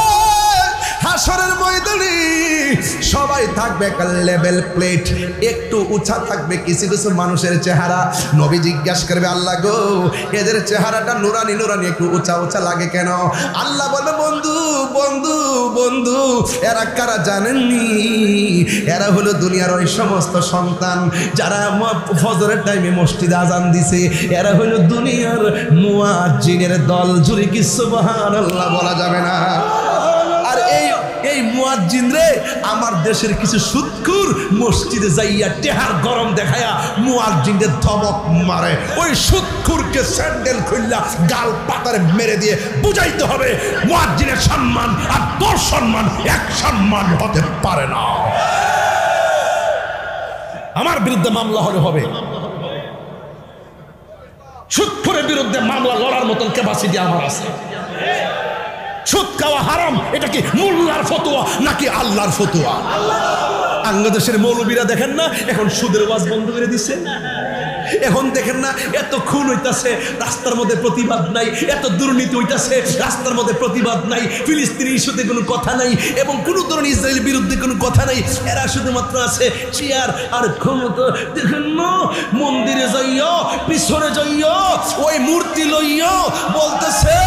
হাশরের ময়দানে সবাই থাকবে একটা লেভেল প্লেট, একটু উঁচা থাকবে কিছু কিছু মানুষের চেহারা। নবী জিজ্ঞাসা করবে, আল্লাহ গো, এদের চেহারাটা নুরানি নুরানি, একটু উঁচা উঁচা লাগে কেন? আল্লাহ বলবে, বন্ধু বন্ধু বন্ধু, এরা কারা জানেননি? এরা হলো দুনিয়ার ওই সমস্ত সন্তান যারা ফজরের টাইমে মসজিদে আজান দিছে। এরা হলো দুনিয়ার মুয়াজ্জিনের দল। জুড়ে কি সুবহানাল্লাহ বলা যাবে না? আর এই মুয়াজ্জিন রে আমার দেশের কিছু সুদখোর মসজিদে যাইয়া টেহার গরম দেখায়া মুয়াজ্জিনদের ধমক মারে। ওই সুদখোরকে স্যান্ডেল খুললা গাল পাতারে মেরে দিয়ে বুঝাইতে হবে মুয়াজ্জিনের সম্মান আর তোর সম্মান এক সম্মান হতে পারে না। আমার বিরুদ্ধে মামলা হলে হবে, সুদখোরের বিরুদ্ধে মামলা লড়ার মতন ক্যাপাসিটি আমার আছে। সুদ খাওয়া হারাম, এটা কি মোল্লার ফতোয়া নাকি আল্লাহর ফতোয়া? বাংলাদেশের মৌলবীরা দেখেন না এখন সুদের ওয়াজ বন্ধ করে দিচ্ছে। এখন দেখেন না এত খুন হইতাছে, রাস্তার মধ্যে প্রতিবাদ নাই, এত দুর্নীতি হইতাছে, রাস্তার মধ্যে প্রতিবাদ নাই, ফিলিস্তিনি ইস্যুতে কোনো কথা নাই, এবং কোনো ধরনের ইসরায়েলের বিরুদ্ধে কোনো কথা নাই। এরা শুধুমাত্র আছে চেয়ার আর ক্ষমতা। দেখেন না মন্দিরে যাইয়া, পিছনে যাইয়া ওই মূর্তি লইয়া বলতেছে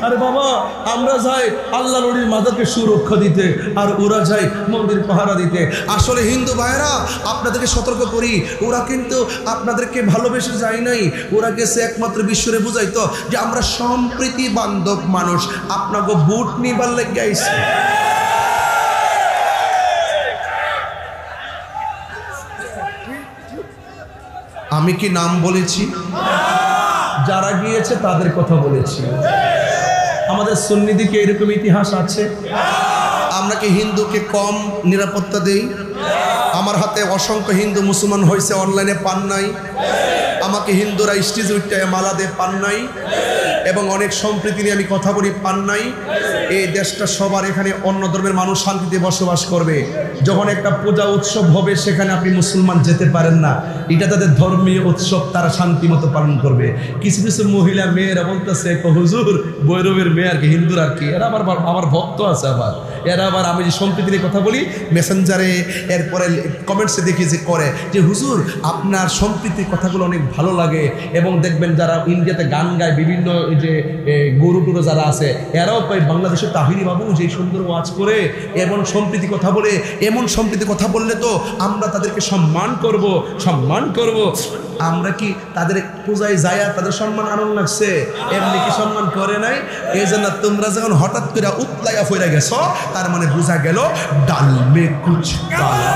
আরে বাবা, আমরা যাই আল্লাহ নবীর মাজারকে সুরক্ষা দিতে, আর ওরা যায় মন্দির পাহারা দিতে। আসলে হিন্দু ভাইরা আপনাদেরকে সতর্ক করি, ওরা কিন্তু আপনাদেরকে ভালোবেসে যায় নাই, ওরা গেছে একমাত্র বিশ্বরে বুঝাইতো যে আমরা সম্প্রীতি বান্ধব মানুষ, আপনাকে বুট নিবার লেগে আইছে। আমি কি নাম বলেছি? যারা গিয়েছে তাদের কথা বলেছি। আমাদের সুন্নিদিকে এরকম ইতিহাস আছে। আমরা কি হিন্দুকে কম নিরাপত্তা দেই? আমার হাতে অসংখ্য হিন্দু মুসলমান হয়েছে, অনলাইনে পান নাই। আমাকে হিন্দুরা স্টেজে উঠতে মালা দিয়ে পান নাই, এবং অনেক সম্প্রীতি নিয়ে আমি কথা বলি, পান নাই। এই দেশটা সবার, এখানে অন্য ধর্মের মানুষ শান্তিতে বসবাস করবে। যখন একটা পূজা উৎসব হবে সেখানে আপনি মুসলমান যেতে পারেন না, এটা তাদের ধর্মীয় উৎসব, তারা শান্তি মতো পালন করবে। কিছু কিছু মহিলা মেয়েরা বলতেছে, হুজুর বৈরবের মেয়ে আর কি, হিন্দুর আর কি, এরা আমার ভক্ত আছে, আবার এরা আবার আমি যে সম্প্রীতি নিয়ে কথা বলি মেসেঞ্জারে, এরপরে কমেন্টসে দেখি যে করে যে হুজুর আপনার সম্প্রীতির কথাগুলো অনেক ভালো লাগে। এবং দেখবেন যারা ইন্ডিয়াতে গান গায়, বিভিন্ন যে গুরু টুরু যারা আছে, এরাও পাই বাংলাদেশের তাহিরি বাবু যে সুন্দর ওয়াজ করে এমন সম্প্রীতি কথা বলে, এমন সম্প্রীতি কথা বললে তো আমরা তাদেরকে সম্মান করব, সম্মান করব। আমরা কি তাদের পূজায় যায়া তাদের সম্মান আনন্দ লাগছে? এমনি কি সম্মান করে নাই? এই জন্য তোমরা যখন হঠাৎ করে উতলাইয়া ফিরে গেছো, তার মানে বোঝা গেল ডাল মে কুছ কালা